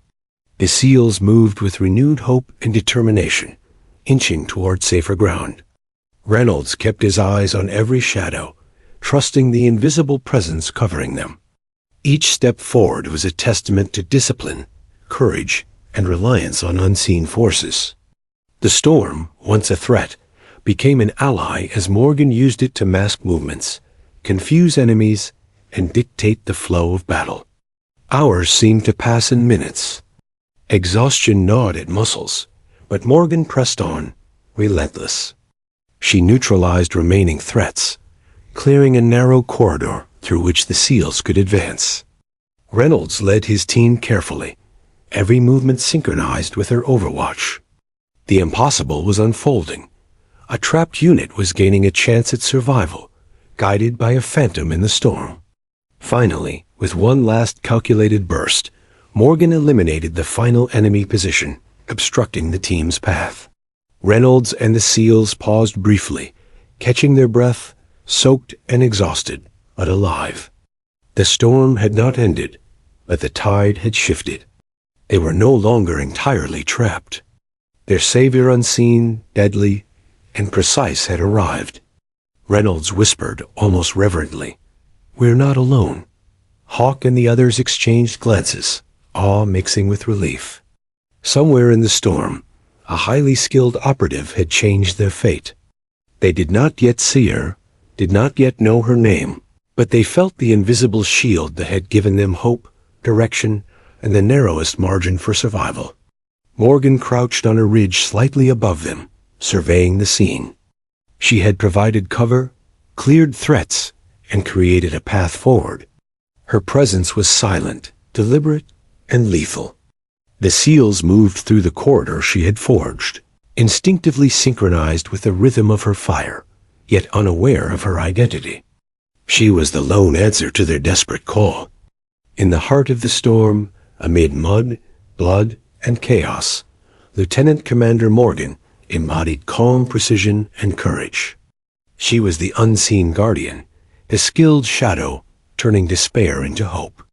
The SEALs moved with renewed hope and determination, inching toward safer ground. Reynolds kept his eyes on every shadow, trusting the invisible presence covering them. Each step forward was a testament to discipline, courage, and reliance on unseen forces. The storm, once a threat, became an ally as Morgan used it to mask movements, confuse enemies, and dictate the flow of battle. Hours seemed to pass in minutes. Exhaustion gnawed at muscles, but Morgan pressed on, relentless. She neutralized remaining threats, clearing a narrow corridor through which the SEALs could advance. Reynolds led his team carefully, every movement synchronized with her overwatch. The impossible was unfolding. A trapped unit was gaining a chance at survival, guided by a phantom in the storm. Finally, with one last calculated burst, Morgan eliminated the final enemy position, obstructing the team's path. Reynolds and the SEALs paused briefly, catching their breath, soaked and exhausted, but alive. The storm had not ended, but the tide had shifted. They were no longer entirely trapped. Their savior unseen, deadly, and precise had arrived. Reynolds whispered almost reverently, "We're not alone." Hawk and the others exchanged glances, awe mixing with relief. Somewhere in the storm, a highly skilled operative had changed their fate. They did not yet see her, did not yet know her name, but they felt the invisible shield that had given them hope, direction, and the narrowest margin for survival. Morgan crouched on a ridge slightly above them, surveying the scene. She had provided cover, cleared threats, and created a path forward. Her presence was silent, deliberate, and lethal. The SEALs moved through the corridor she had forged, instinctively synchronized with the rhythm of her fire, yet unaware of her identity. She was the lone answer to their desperate call. In the heart of the storm, amid mud, blood, and chaos, Lieutenant Commander Morgan embodied calm precision and courage. She was the unseen guardian, the skilled shadow turning despair into hope.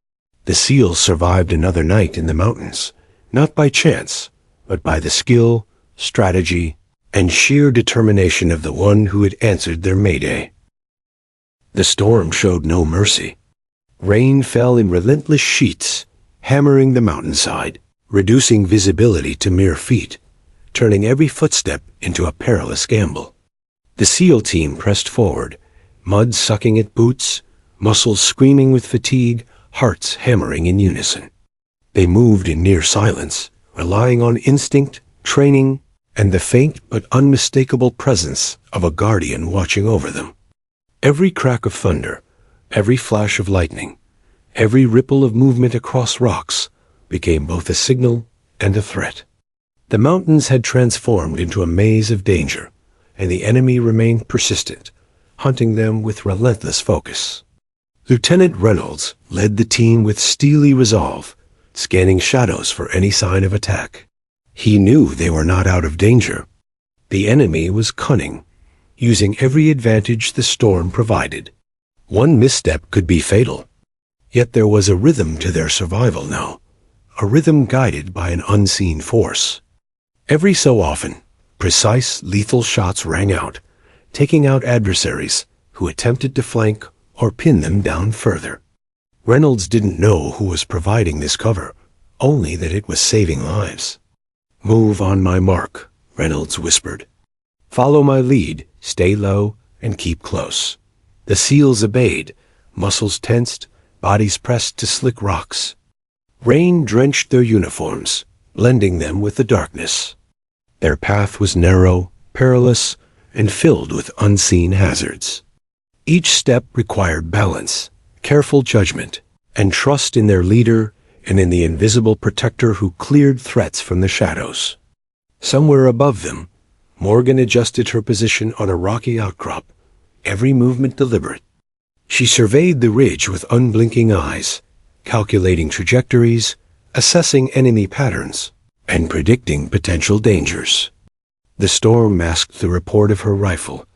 The SEALs survived another night in the mountains, not by chance, but by the skill, strategy, and sheer determination of the one who had answered their Mayday. The storm showed no mercy. Rain fell in relentless sheets, hammering the mountainside, reducing visibility to mere feet, turning every footstep into a perilous gamble. The SEAL team pressed forward, mud sucking at boots, muscles screaming with fatigue, hearts hammering in unison. They moved in near silence, relying on instinct, training, and the faint but unmistakable presence of a guardian watching over them. Every crack of thunder, every flash of lightning, every ripple of movement across rocks became both a signal and a threat. The mountains had transformed into a maze of danger, and the enemy remained persistent, hunting them with relentless focus. Lieutenant Reynolds led the team with steely resolve, scanning shadows for any sign of attack. He knew they were not out of danger. The enemy was cunning, using every advantage the storm provided. One misstep could be fatal. Yet there was a rhythm to their survival now, a rhythm guided by an unseen force. Every so often, precise, lethal shots rang out, taking out adversaries who attempted to flank or pin them down further. Reynolds didn't know who was providing this cover, only that it was saving lives. "Move on my mark," Reynolds whispered. "Follow my lead, stay low, and keep close." The SEALs obeyed, muscles tensed, bodies pressed to slick rocks. Rain drenched their uniforms, blending them with the darkness. Their path was narrow, perilous, and filled with unseen hazards. Each step required balance, careful judgment, and trust in their leader and in the invisible protector who cleared threats from the shadows. Somewhere above them, Morgan adjusted her position on a rocky outcrop, every movement deliberate. She surveyed the ridge with unblinking eyes, calculating trajectories, assessing enemy patterns, and predicting potential dangers. The storm masked the report of her rifle,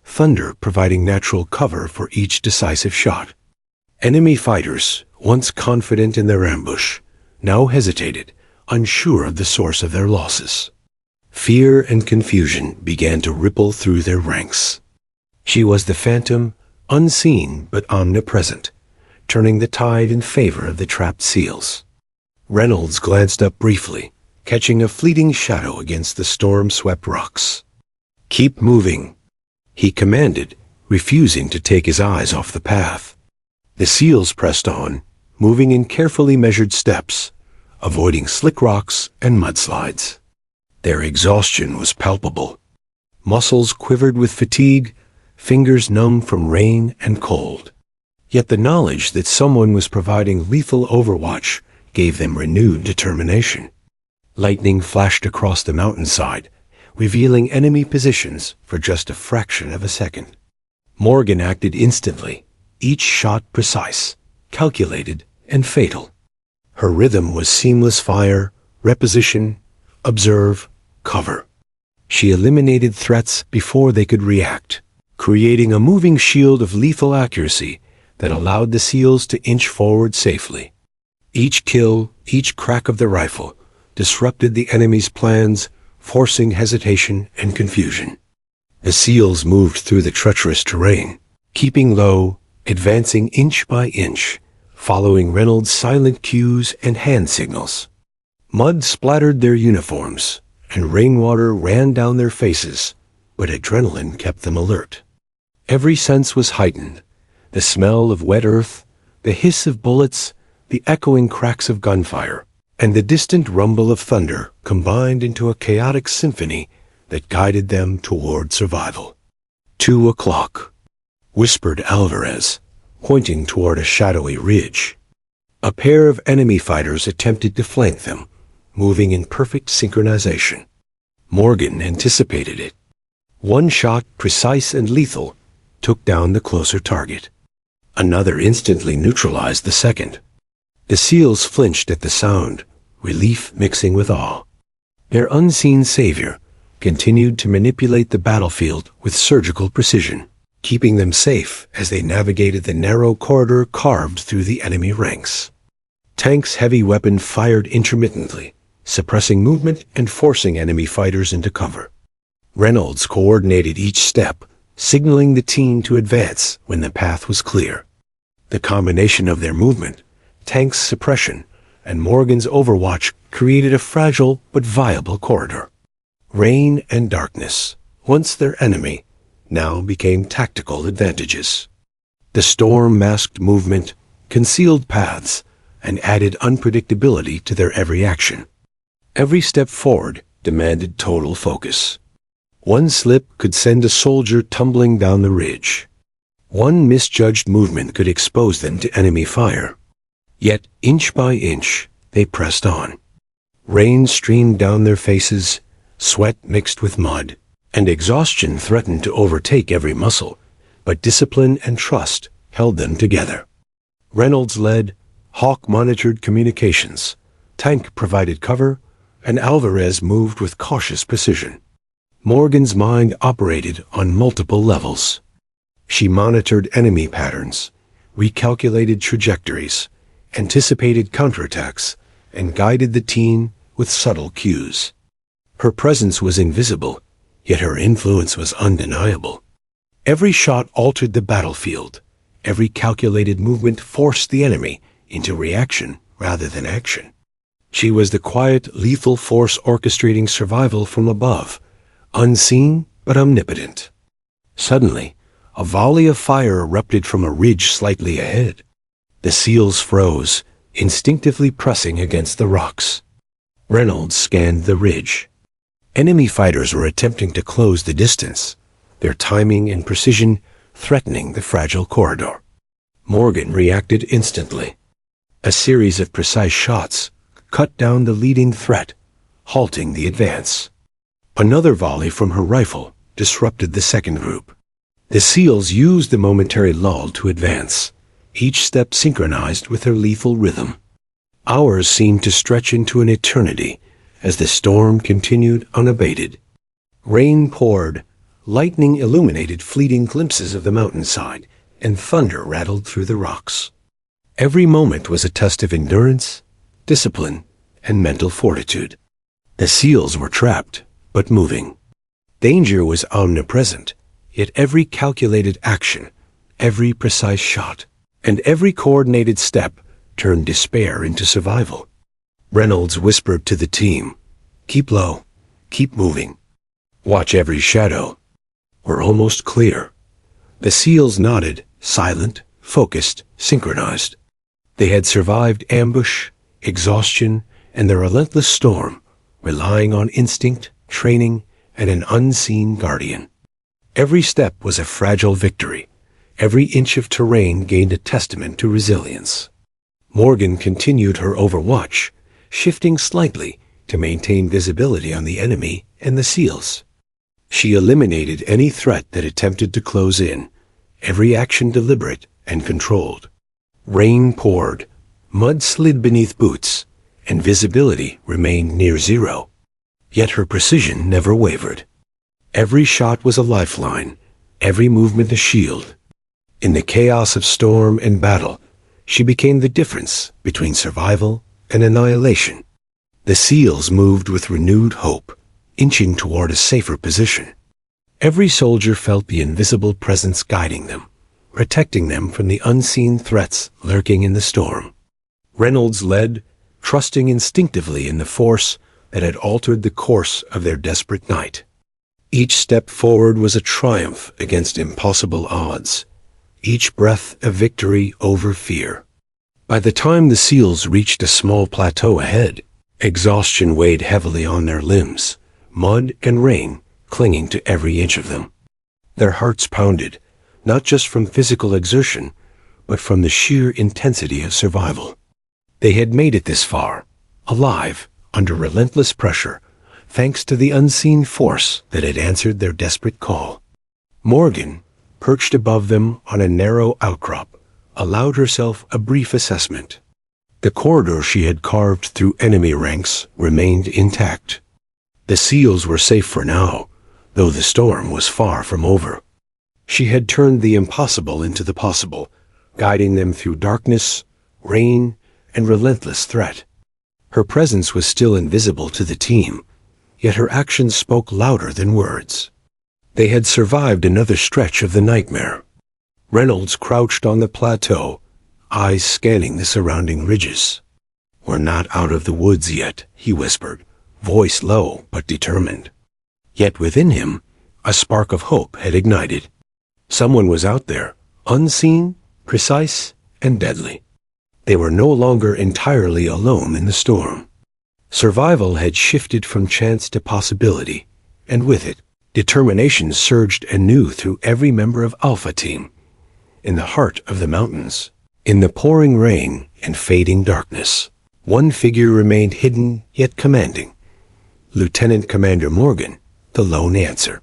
thunder providing natural cover for each decisive shot. Enemy fighters, once confident in their ambush, now hesitated, unsure of the source of their losses. Fear and confusion began to ripple through their ranks. She was the phantom, unseen but omnipresent, turning the tide in favor of the trapped SEALs. Reynolds glanced up briefly, catching a fleeting shadow against the storm-swept rocks. "Keep moving," he commanded, refusing to take his eyes off the path. The SEALs pressed on, moving in carefully measured steps, avoiding slick rocks and mudslides. Their exhaustion was palpable. Muscles quivered with fatigue, fingers numb from rain and cold. Yet the knowledge that someone was providing lethal overwatch gave them renewed determination. Lightning flashed across the mountainside, revealing enemy positions for just a fraction of a second. Morgan acted instantly, each shot precise, calculated, and fatal. Her rhythm was seamless fire, reposition, observe, cover. She eliminated threats before they could react, creating a moving shield of lethal accuracy that allowed the SEALs to inch forward safely. Each kill, each crack of the rifle, disrupted the enemy's plans, forcing hesitation and confusion. The SEALs moved through the treacherous terrain, keeping low, advancing inch by inch, following Reynolds' silent cues and hand signals. Mud splattered their uniforms, and rainwater ran down their faces, but adrenaline kept them alert. Every sense was heightened. The smell of wet earth, the hiss of bullets, the echoing cracks of gunfire, and the distant rumble of thunder combined into a chaotic symphony that guided them toward survival. 2 o'clock, whispered Alvarez, pointing toward a shadowy ridge. A pair of enemy fighters attempted to flank them, moving in perfect synchronization. Morgan anticipated it. One shot, precise and lethal, took down the closer target. Another instantly neutralized the second. The SEALs flinched at the sound, relief mixing with awe. Their unseen savior continued to manipulate the battlefield with surgical precision, keeping them safe as they navigated the narrow corridor carved through the enemy ranks. Tank's heavy weapon fired intermittently, suppressing movement and forcing enemy fighters into cover. Reynolds coordinated each step, signaling the team to advance when the path was clear. The combination of their movement, Tank's suppression, and Morgan's overwatch created a fragile but viable corridor. Rain and darkness, once their enemy, now became tactical advantages. The storm masked movement, concealed paths, and added unpredictability to their every action. Every step forward demanded total focus. One slip could send a soldier tumbling down the ridge. One misjudged movement could expose them to enemy fire. Yet, inch by inch, they pressed on. Rain streamed down their faces, sweat mixed with mud, and exhaustion threatened to overtake every muscle, but discipline and trust held them together. Reynolds led, Hawk monitored communications, Tank provided cover, and Alvarez moved with cautious precision. Morgan's mind operated on multiple levels. She monitored enemy patterns, recalculated trajectories, anticipated counterattacks, and guided the team with subtle cues. Her presence was invisible, yet her influence was undeniable. Every shot altered the battlefield. Every calculated movement forced the enemy into reaction rather than action. She was the quiet, lethal force orchestrating survival from above, unseen but omnipotent. Suddenly, a volley of fire erupted from a ridge slightly ahead. The SEALs froze, instinctively pressing against the rocks. Reynolds scanned the ridge. Enemy fighters were attempting to close the distance, their timing and precision threatening the fragile corridor. Morgan reacted instantly. A series of precise shots cut down the leading threat, halting the advance. Another volley from her rifle disrupted the second group. The SEALs used the momentary lull to advance, each step synchronized with her lethal rhythm. Hours seemed to stretch into an eternity as the storm continued unabated. Rain poured, lightning illuminated fleeting glimpses of the mountainside, and thunder rattled through the rocks. Every moment was a test of endurance, discipline, and mental fortitude. The SEALs were trapped, but moving. Danger was omnipresent, yet every calculated action, every precise shot, and every coordinated step turned despair into survival. Reynolds whispered to the team, "Keep low, keep moving. Watch every shadow. We're almost clear." The SEALs nodded, silent, focused, synchronized. They had survived ambush, exhaustion, and the relentless storm, relying on instinct, training, and an unseen guardian. Every step was a fragile victory, Every inch of terrain gained a testament to resilience. Morgan continued her overwatch, shifting slightly to maintain visibility on the enemy and the SEALs. She eliminated any threat that attempted to close in, every action deliberate and controlled. Rain poured, mud slid beneath boots, and visibility remained near zero. Yet her precision never wavered. Every shot was a lifeline, every movement a shield. In the chaos of storm and battle, she became the difference between survival and annihilation. The SEALs moved with renewed hope, inching toward a safer position. Every soldier felt the invisible presence guiding them, protecting them from the unseen threats lurking in the storm. Reynolds led, trusting instinctively in the force that had altered the course of their desperate night. Each step forward was a triumph against impossible odds, each breath a victory over fear. By the time the SEALs reached a small plateau ahead, exhaustion weighed heavily on their limbs, mud and rain clinging to every inch of them. Their hearts pounded, not just from physical exertion, but from the sheer intensity of survival. They had made it this far, alive, under relentless pressure, thanks to the unseen force that had answered their desperate call. Morgan, perched above them on a narrow outcrop, allowed herself a brief assessment. The corridor she had carved through enemy ranks remained intact. The SEALs were safe for now, though the storm was far from over. She had turned the impossible into the possible, guiding them through darkness, rain, and relentless threat. Her presence was still invisible to the team, yet her actions spoke louder than words. They had survived another stretch of the nightmare. Reynolds crouched on the plateau, eyes scanning the surrounding ridges. "We're not out of the woods yet," he whispered, voice low but determined. Yet within him, a spark of hope had ignited. Someone was out there, unseen, precise, and deadly. They were no longer entirely alone in the storm. Survival had shifted from chance to possibility, and with it, determination surged anew through every member of Alpha Team. In the heart of the mountains, in the pouring rain and fading darkness, one figure remained hidden yet commanding. Lieutenant Commander Morgan, the lone answer.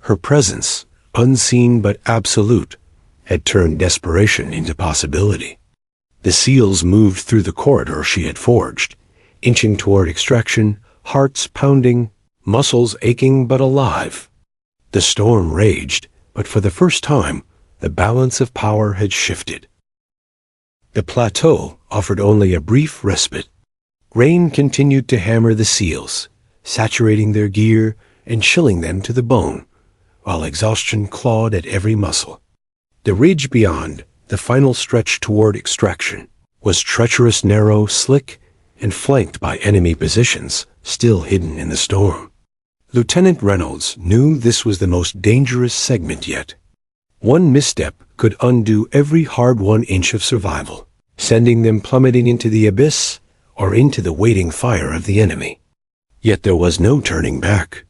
Her presence, unseen but absolute, had turned desperation into possibility. The SEALs moved through the corridor she had forged, inching toward extraction, hearts pounding, muscles aching but alive. The storm raged, but for the first time, the balance of power had shifted. The plateau offered only a brief respite. Rain continued to hammer the SEALs, saturating their gear and chilling them to the bone, while exhaustion clawed at every muscle. The ridge beyond, the final stretch toward extraction, was treacherous, narrow, slick, and flanked by enemy positions still hidden in the storm. Lieutenant Reynolds knew this was the most dangerous segment yet. One misstep could undo every hard-won inch of survival, sending them plummeting into the abyss or into the waiting fire of the enemy. Yet there was no turning back.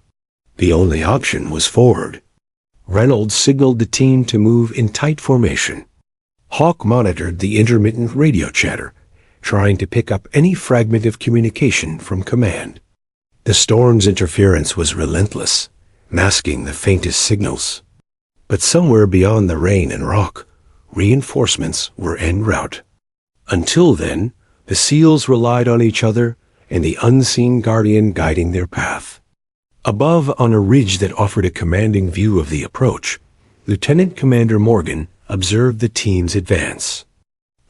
The only option was forward. Reynolds signaled the team to move in tight formation. Hawk monitored the intermittent radio chatter, trying to pick up any fragment of communication from command. The storm's interference was relentless, masking the faintest signals. But somewhere beyond the rain and rock, reinforcements were en route. Until then, the SEALs relied on each other and the unseen guardian guiding their path. Above, on a ridge that offered a commanding view of the approach, Lieutenant Commander Morgan observed the team's advance.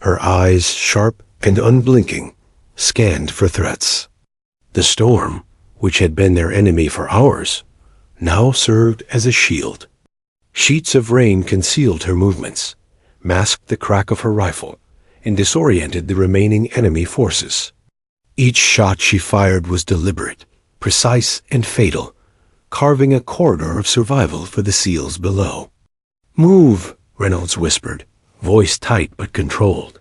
Her eyes, sharp and unblinking, scanned for threats. The storm, which had been their enemy for hours, now served as a shield. Sheets of rain concealed her movements, masked the crack of her rifle, and disoriented the remaining enemy forces. Each shot she fired was deliberate, precise, and fatal, carving a corridor of survival for the SEALs below. "Move," Reynolds whispered, voice tight but controlled.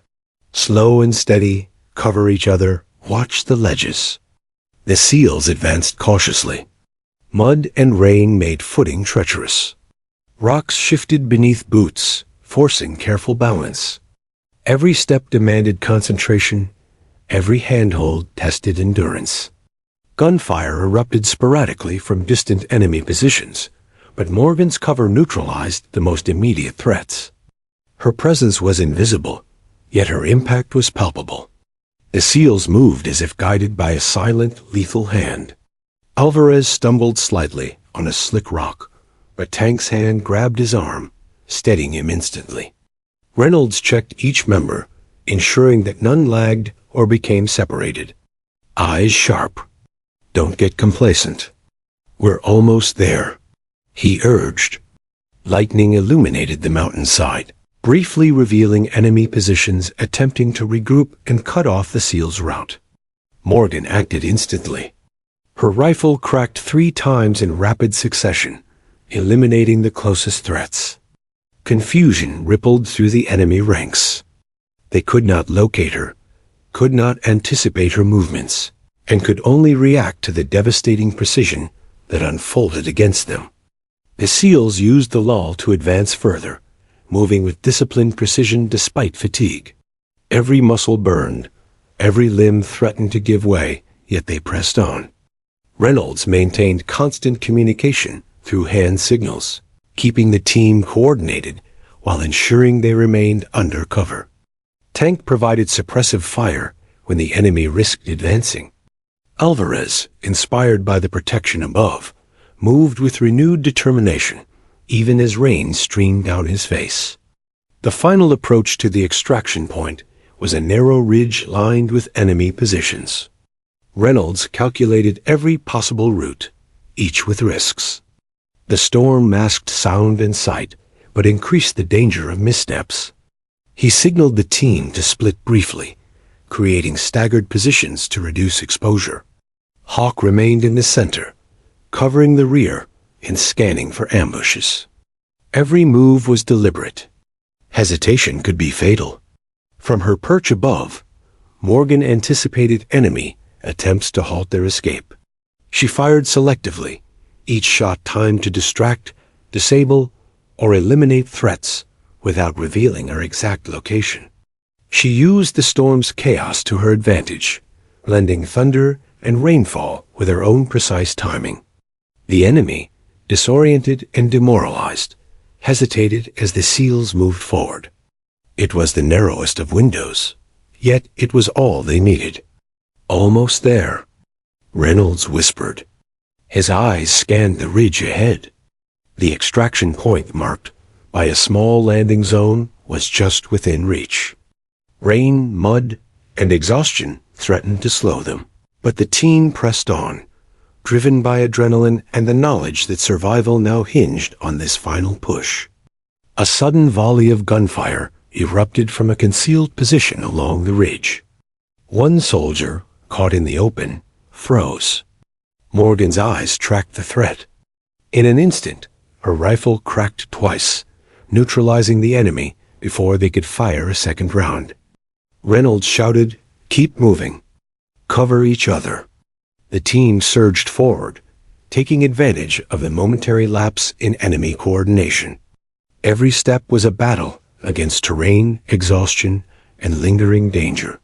"Slow and steady, cover each other, watch the ledges." The SEALs advanced cautiously. Mud and rain made footing treacherous. Rocks shifted beneath boots, forcing careful balance. Every step demanded concentration, every handhold tested endurance. Gunfire erupted sporadically from distant enemy positions, but Morgan's cover neutralized the most immediate threats. Her presence was invisible, yet her impact was palpable. The SEALs moved as if guided by a silent, lethal hand. Alvarez stumbled slightly on a slick rock, but Tank's hand grabbed his arm, steadying him instantly. Reynolds checked each member, ensuring that none lagged or became separated. Eyes sharp. Don't get complacent. We're almost there, he urged. Lightning illuminated the mountainside, briefly revealing enemy positions attempting to regroup and cut off the SEAL's route. Morgan acted instantly. Her rifle cracked 3 times in rapid succession, eliminating the closest threats. Confusion rippled through the enemy ranks. They could not locate her, could not anticipate her movements, and could only react to the devastating precision that unfolded against them. The SEALs used the lull to advance further, moving with disciplined precision despite fatigue. Every muscle burned, every limb threatened to give way, yet they pressed on. Reynolds maintained constant communication through hand signals, keeping the team coordinated while ensuring they remained under cover. Tank provided suppressive fire when the enemy risked advancing. Alvarez, inspired by the protection above, moved with renewed determination, even as rain streamed down his face. The final approach to the extraction point was a narrow ridge lined with enemy positions. Reynolds calculated every possible route, each with risks. The storm masked sound and sight, but increased the danger of missteps. He signaled the team to split briefly, creating staggered positions to reduce exposure. Hawk remained in the center, covering the rear and scanning for ambushes. Every move was deliberate. Hesitation could be fatal. From her perch above, Morgan anticipated enemy attempts to halt their escape. She fired selectively, each shot timed to distract, disable, or eliminate threats without revealing her exact location. She used the storm's chaos to her advantage, blending thunder and rainfall with her own precise timing. The enemy, disoriented and demoralized, hesitated as the SEALs moved forward. It was the narrowest of windows, yet it was all they needed. Almost there, Reynolds whispered. His eyes scanned the ridge ahead. The extraction point marked by a small landing zone was just within reach. Rain, mud, and exhaustion threatened to slow them, but the team pressed on, driven by adrenaline and the knowledge that survival now hinged on this final push. A sudden volley of gunfire erupted from a concealed position along the ridge. One soldier, caught in the open, froze. Morgan's eyes tracked the threat. In an instant, her rifle cracked twice, neutralizing the enemy before they could fire a second round. Reynolds shouted, "Keep moving. Cover each other." The team surged forward, taking advantage of the momentary lapse in enemy coordination. Every step was a battle against terrain, exhaustion, and lingering danger.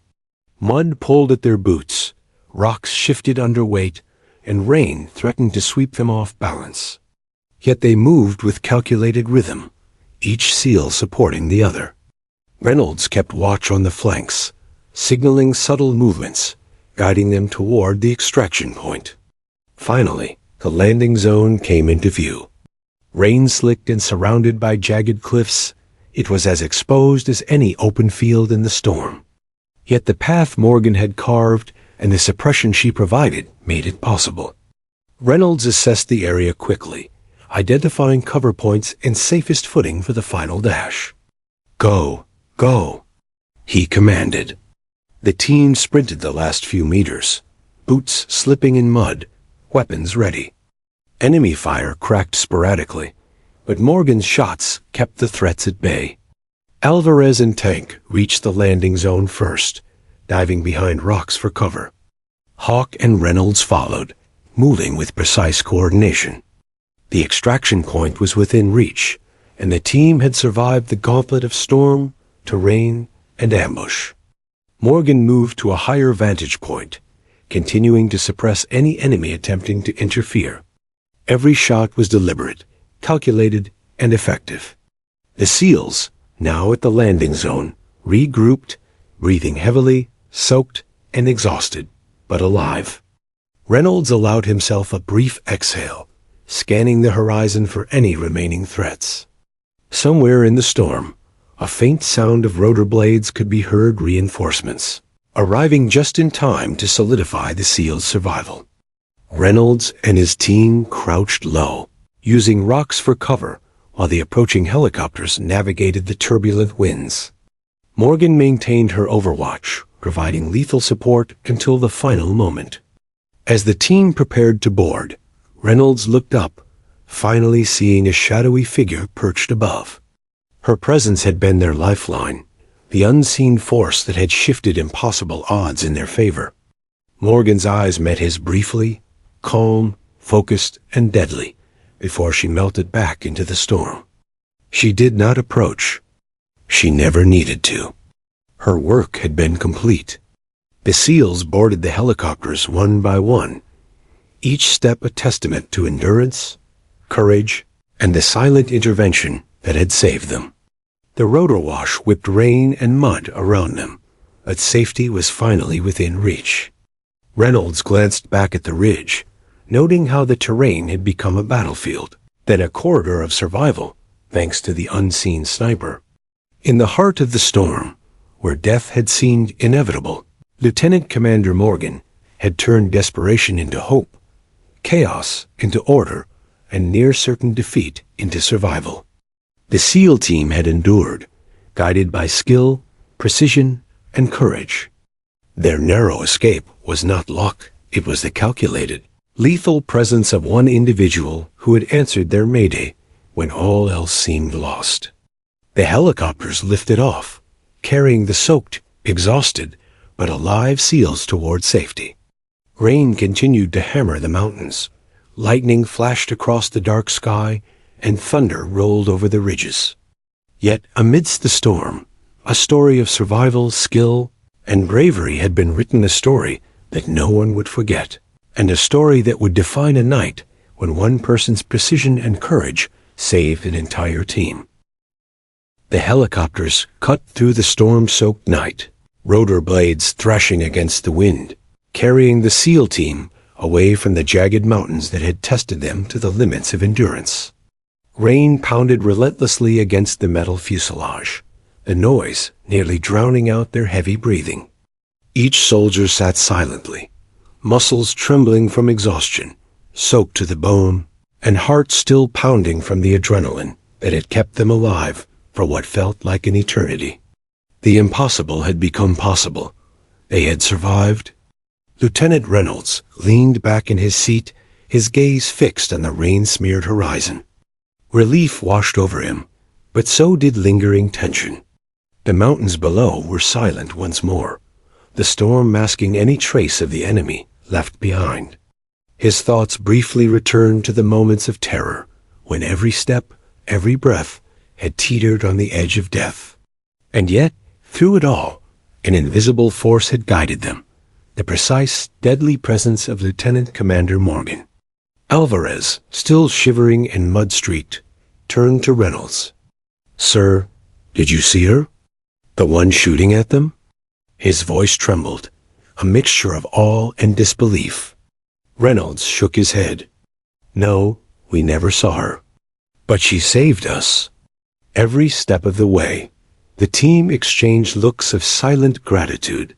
Mud pulled at their boots, rocks shifted under weight, and rain threatened to sweep them off balance. Yet they moved with calculated rhythm, each SEAL supporting the other. Reynolds kept watch on the flanks, signaling subtle movements, guiding them toward the extraction point. Finally, the landing zone came into view. Rain-slicked and surrounded by jagged cliffs, it was as exposed as any open field in the storm. Yet the path Morgan had carved and the suppression she provided made it possible. Reynolds assessed the area quickly, identifying cover points and safest footing for the final dash. "Go, go," he commanded. The team sprinted the last few meters, boots slipping in mud, weapons ready. Enemy fire cracked sporadically, but Morgan's shots kept the threats at bay. Alvarez and Tank reached the landing zone first, diving behind rocks for cover. Hawk and Reynolds followed, moving with precise coordination. The extraction point was within reach, and the team had survived the gauntlet of storm, terrain, and ambush. Morgan moved to a higher vantage point, continuing to suppress any enemy attempting to interfere. Every shot was deliberate, calculated, and effective. The SEALs, now at the landing zone, regrouped, breathing heavily, soaked, and exhausted, but alive. Reynolds allowed himself a brief exhale, scanning the horizon for any remaining threats. Somewhere in the storm, a faint sound of rotor blades could be heard, reinforcements, arriving just in time to solidify the SEALs' survival. Reynolds and his team crouched low, using rocks for cover while the approaching helicopters navigated the turbulent winds. Morgan maintained her overwatch, providing lethal support until the final moment. As the team prepared to board, Reynolds looked up, finally seeing a shadowy figure perched above. Her presence had been their lifeline, the unseen force that had shifted impossible odds in their favor. Morgan's eyes met his briefly, calm, focused, and deadly, before she melted back into the storm. She did not approach. She never needed to. Her work had been complete. The SEALs boarded the helicopters one by one, each step a testament to endurance, courage, and the silent intervention that had saved them. The rotor wash whipped rain and mud around them, but safety was finally within reach. Reynolds glanced back at the ridge, noting how the terrain had become a battlefield, then a corridor of survival, thanks to the unseen sniper. In the heart of the storm, where death had seemed inevitable, Lieutenant Commander Morgan had turned desperation into hope, chaos into order, and near-certain defeat into survival. The SEAL team had endured, guided by skill, precision, and courage. Their narrow escape was not luck, it was the calculated, lethal presence of one individual who had answered their Mayday when all else seemed lost. The helicopters lifted off, carrying the soaked, exhausted, but alive SEALs toward safety. Rain continued to hammer the mountains. Lightning flashed across the dark sky, and thunder rolled over the ridges. Yet, amidst the storm, a story of survival, skill, and bravery had been written, a story that no one would forget, and a story that would define a night when one person's precision and courage saved an entire team. The helicopters cut through the storm-soaked night, rotor blades thrashing against the wind, carrying the SEAL team away from the jagged mountains that had tested them to the limits of endurance. Rain pounded relentlessly against the metal fuselage, the noise nearly drowning out their heavy breathing. Each soldier sat silently, muscles trembling from exhaustion, soaked to the bone, and hearts still pounding from the adrenaline that had kept them alive for what felt like an eternity. The impossible had become possible. They had survived. Lieutenant Reynolds leaned back in his seat, his gaze fixed on the rain-smeared horizon. Relief washed over him, but so did lingering tension. The mountains below were silent once more, the storm masking any trace of the enemy left behind. His thoughts briefly returned to the moments of terror, when every step, every breath, had teetered on the edge of death. And yet, through it all, an invisible force had guided them, the precise, deadly presence of Lieutenant Commander Morgan. Alvarez, still shivering and mud-streaked, turned to Reynolds. "Sir, did you see her? The one shooting at them?" His voice trembled, a mixture of awe and disbelief. Reynolds shook his head. "No, we never saw her. But she saved us." Every step of the way, the team exchanged looks of silent gratitude.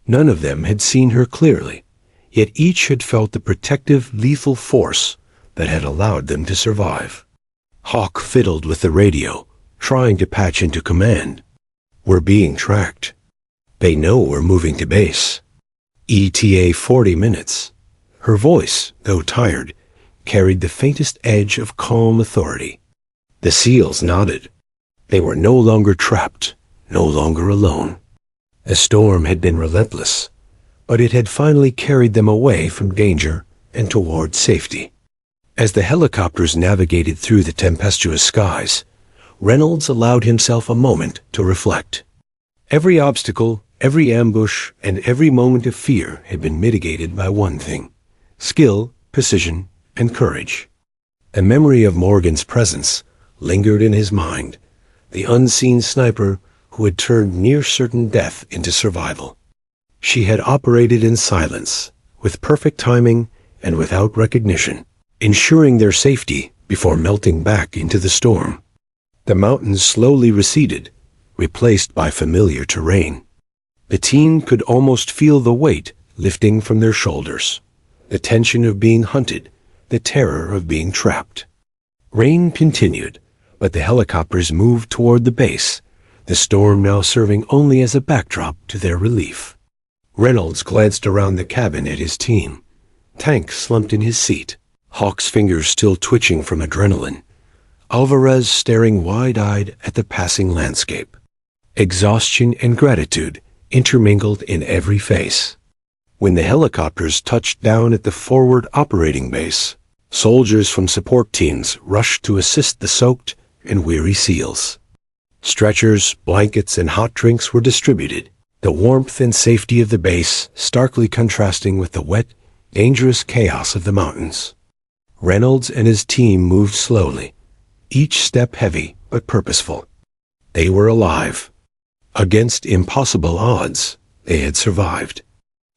None of them had seen her clearly, yet each had felt the protective, lethal force that had allowed them to survive. Hawk fiddled with the radio, trying to patch into command. "We're being tracked. They know we're moving to base. ETA 40 minutes. Her voice, though tired, carried the faintest edge of calm authority. The SEALs nodded. They were no longer trapped, no longer alone. The storm had been relentless, but it had finally carried them away from danger and toward safety. As the helicopters navigated through the tempestuous skies, Reynolds allowed himself a moment to reflect. Every obstacle, every ambush, and every moment of fear had been mitigated by one thing: skill, precision, and courage. A memory of Morgan's presence lingered in his mind, the unseen sniper who had turned near-certain death into survival. She had operated in silence, with perfect timing and without recognition, ensuring their safety before melting back into the storm. The mountains slowly receded, replaced by familiar terrain. The team could almost feel the weight lifting from their shoulders, the tension of being hunted, the terror of being trapped. Rain continued, but the helicopters moved toward the base, the storm now serving only as a backdrop to their relief. Reynolds glanced around the cabin at his team. Tank slumped in his seat, Hawk's fingers still twitching from adrenaline. Alvarez staring wide-eyed at the passing landscape. Exhaustion and gratitude intermingled in every face. When the helicopters touched down at the forward operating base, soldiers from support teams rushed to assist the soaked and weary SEALs. Stretchers, blankets, and hot drinks were distributed, the warmth and safety of the base starkly contrasting with the wet, dangerous chaos of the mountains. Reynolds and his team moved slowly, each step heavy but purposeful. They were alive. Against impossible odds, they had survived.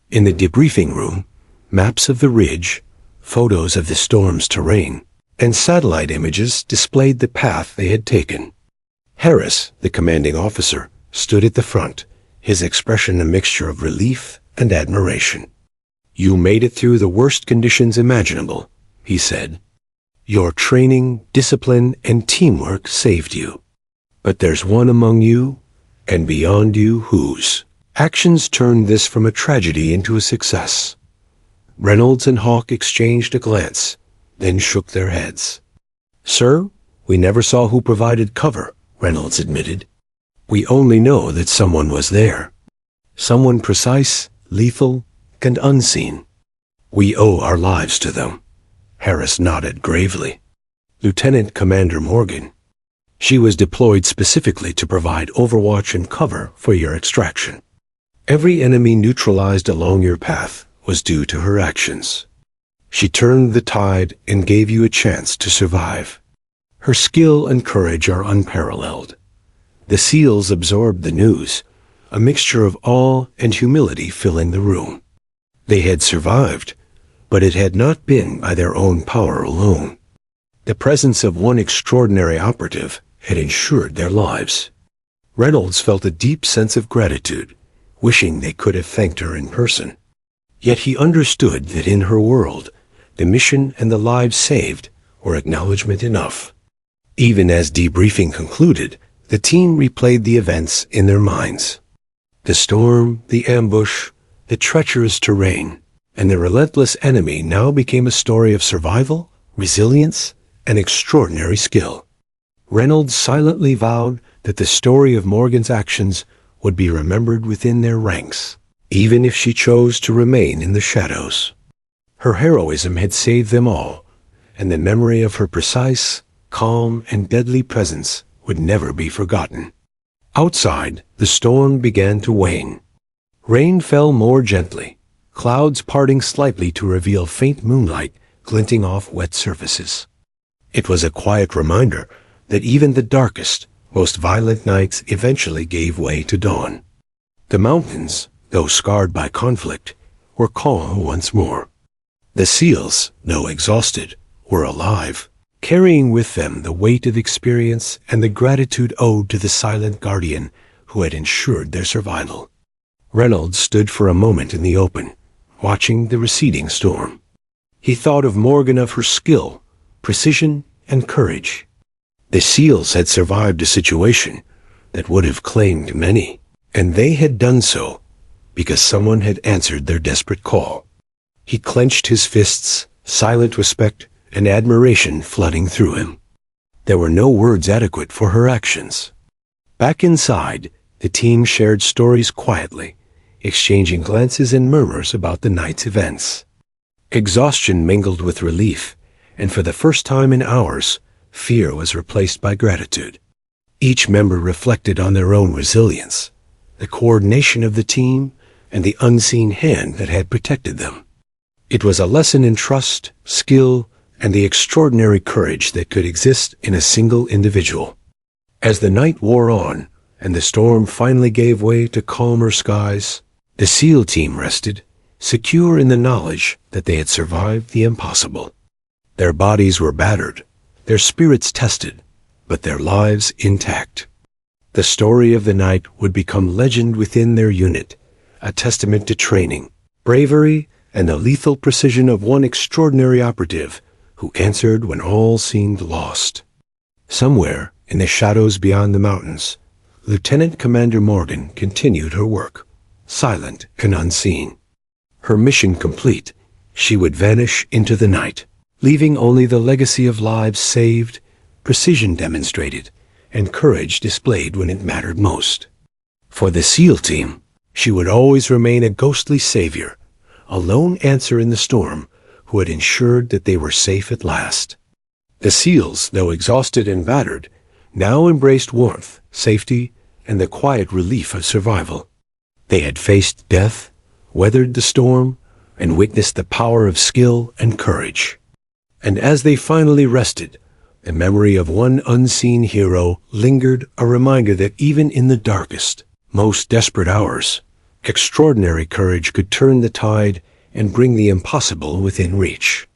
In the debriefing room, maps of the ridge, photos of the storm's terrain, and satellite images displayed the path they had taken. Harris, the commanding officer, stood at the front, his expression a mixture of relief and admiration. "You made it through the worst conditions imaginable," he said. "Your training, discipline, and teamwork saved you. But there's one among you, and beyond you, whose actions turned this from a tragedy into a success." Reynolds and Hawk exchanged a glance, then shook their heads. "Sir, we never saw who provided cover," Reynolds admitted. "We only know that someone was there. Someone precise, lethal, and unseen. We owe our lives to them." Harris nodded gravely. "Lieutenant Commander Morgan. She was deployed specifically to provide overwatch and cover for your extraction. Every enemy neutralized along your path was due to her actions. She turned the tide and gave you a chance to survive. Her skill and courage are unparalleled." The SEALs absorbed the news, a mixture of awe and humility filling the room. They had survived, but it had not been by their own power alone. The presence of one extraordinary operative had ensured their lives. Reynolds felt a deep sense of gratitude, wishing they could have thanked her in person. Yet he understood that in her world, the mission and the lives saved were acknowledgment enough. Even as debriefing concluded, the team replayed the events in their minds. The storm, the ambush, the treacherous terrain, and the relentless enemy now became a story of survival, resilience, and extraordinary skill. Reynolds silently vowed that the story of Morgan's actions would be remembered within their ranks, even if she chose to remain in the shadows. Her heroism had saved them all, and the memory of her precise, calm, and deadly presence would never be forgotten. Outside, the storm began to wane. Rain fell more gently, clouds parting slightly to reveal faint moonlight glinting off wet surfaces. It was a quiet reminder that even the darkest, most violent nights eventually gave way to dawn. The mountains, though scarred by conflict, were calm once more. The SEALs, though exhausted, were alive, carrying with them the weight of experience and the gratitude owed to the silent guardian who had ensured their survival. Reynolds stood for a moment in the open, watching the receding storm. He thought of Morgan, of her skill, precision, and courage. The SEALs had survived a situation that would have claimed many, and they had done so because someone had answered their desperate call. He clenched his fists, silent respect and admiration flooding through him. There were no words adequate for her actions. Back inside, the team shared stories quietly, exchanging glances and murmurs about the night's events. Exhaustion mingled with relief, and for the first time in hours, fear was replaced by gratitude. Each member reflected on their own resilience, the coordination of the team, and the unseen hand that had protected them. It was a lesson in trust, skill, and the extraordinary courage that could exist in a single individual. As the night wore on, and the storm finally gave way to calmer skies, the SEAL team rested, secure in the knowledge that they had survived the impossible. Their bodies were battered, their spirits tested, but their lives intact. The story of the night would become legend within their unit, a testament to training, bravery, and the lethal precision of one extraordinary operative who answered when all seemed lost. Somewhere in the shadows beyond the mountains, Lieutenant Commander Morgan continued her work, silent and unseen. Her mission complete, she would vanish into the night, leaving only the legacy of lives saved, precision demonstrated, and courage displayed when it mattered most. For the SEAL team, she would always remain a ghostly savior, a lone answer in the storm who had ensured that they were safe at last. The SEALs, though exhausted and battered, now embraced warmth, safety, and the quiet relief of survival. They had faced death, weathered the storm, and witnessed the power of skill and courage. And as they finally rested, the memory of one unseen hero lingered, a reminder that even in the darkest, most desperate hours, extraordinary courage could turn the tide and bring the impossible within reach.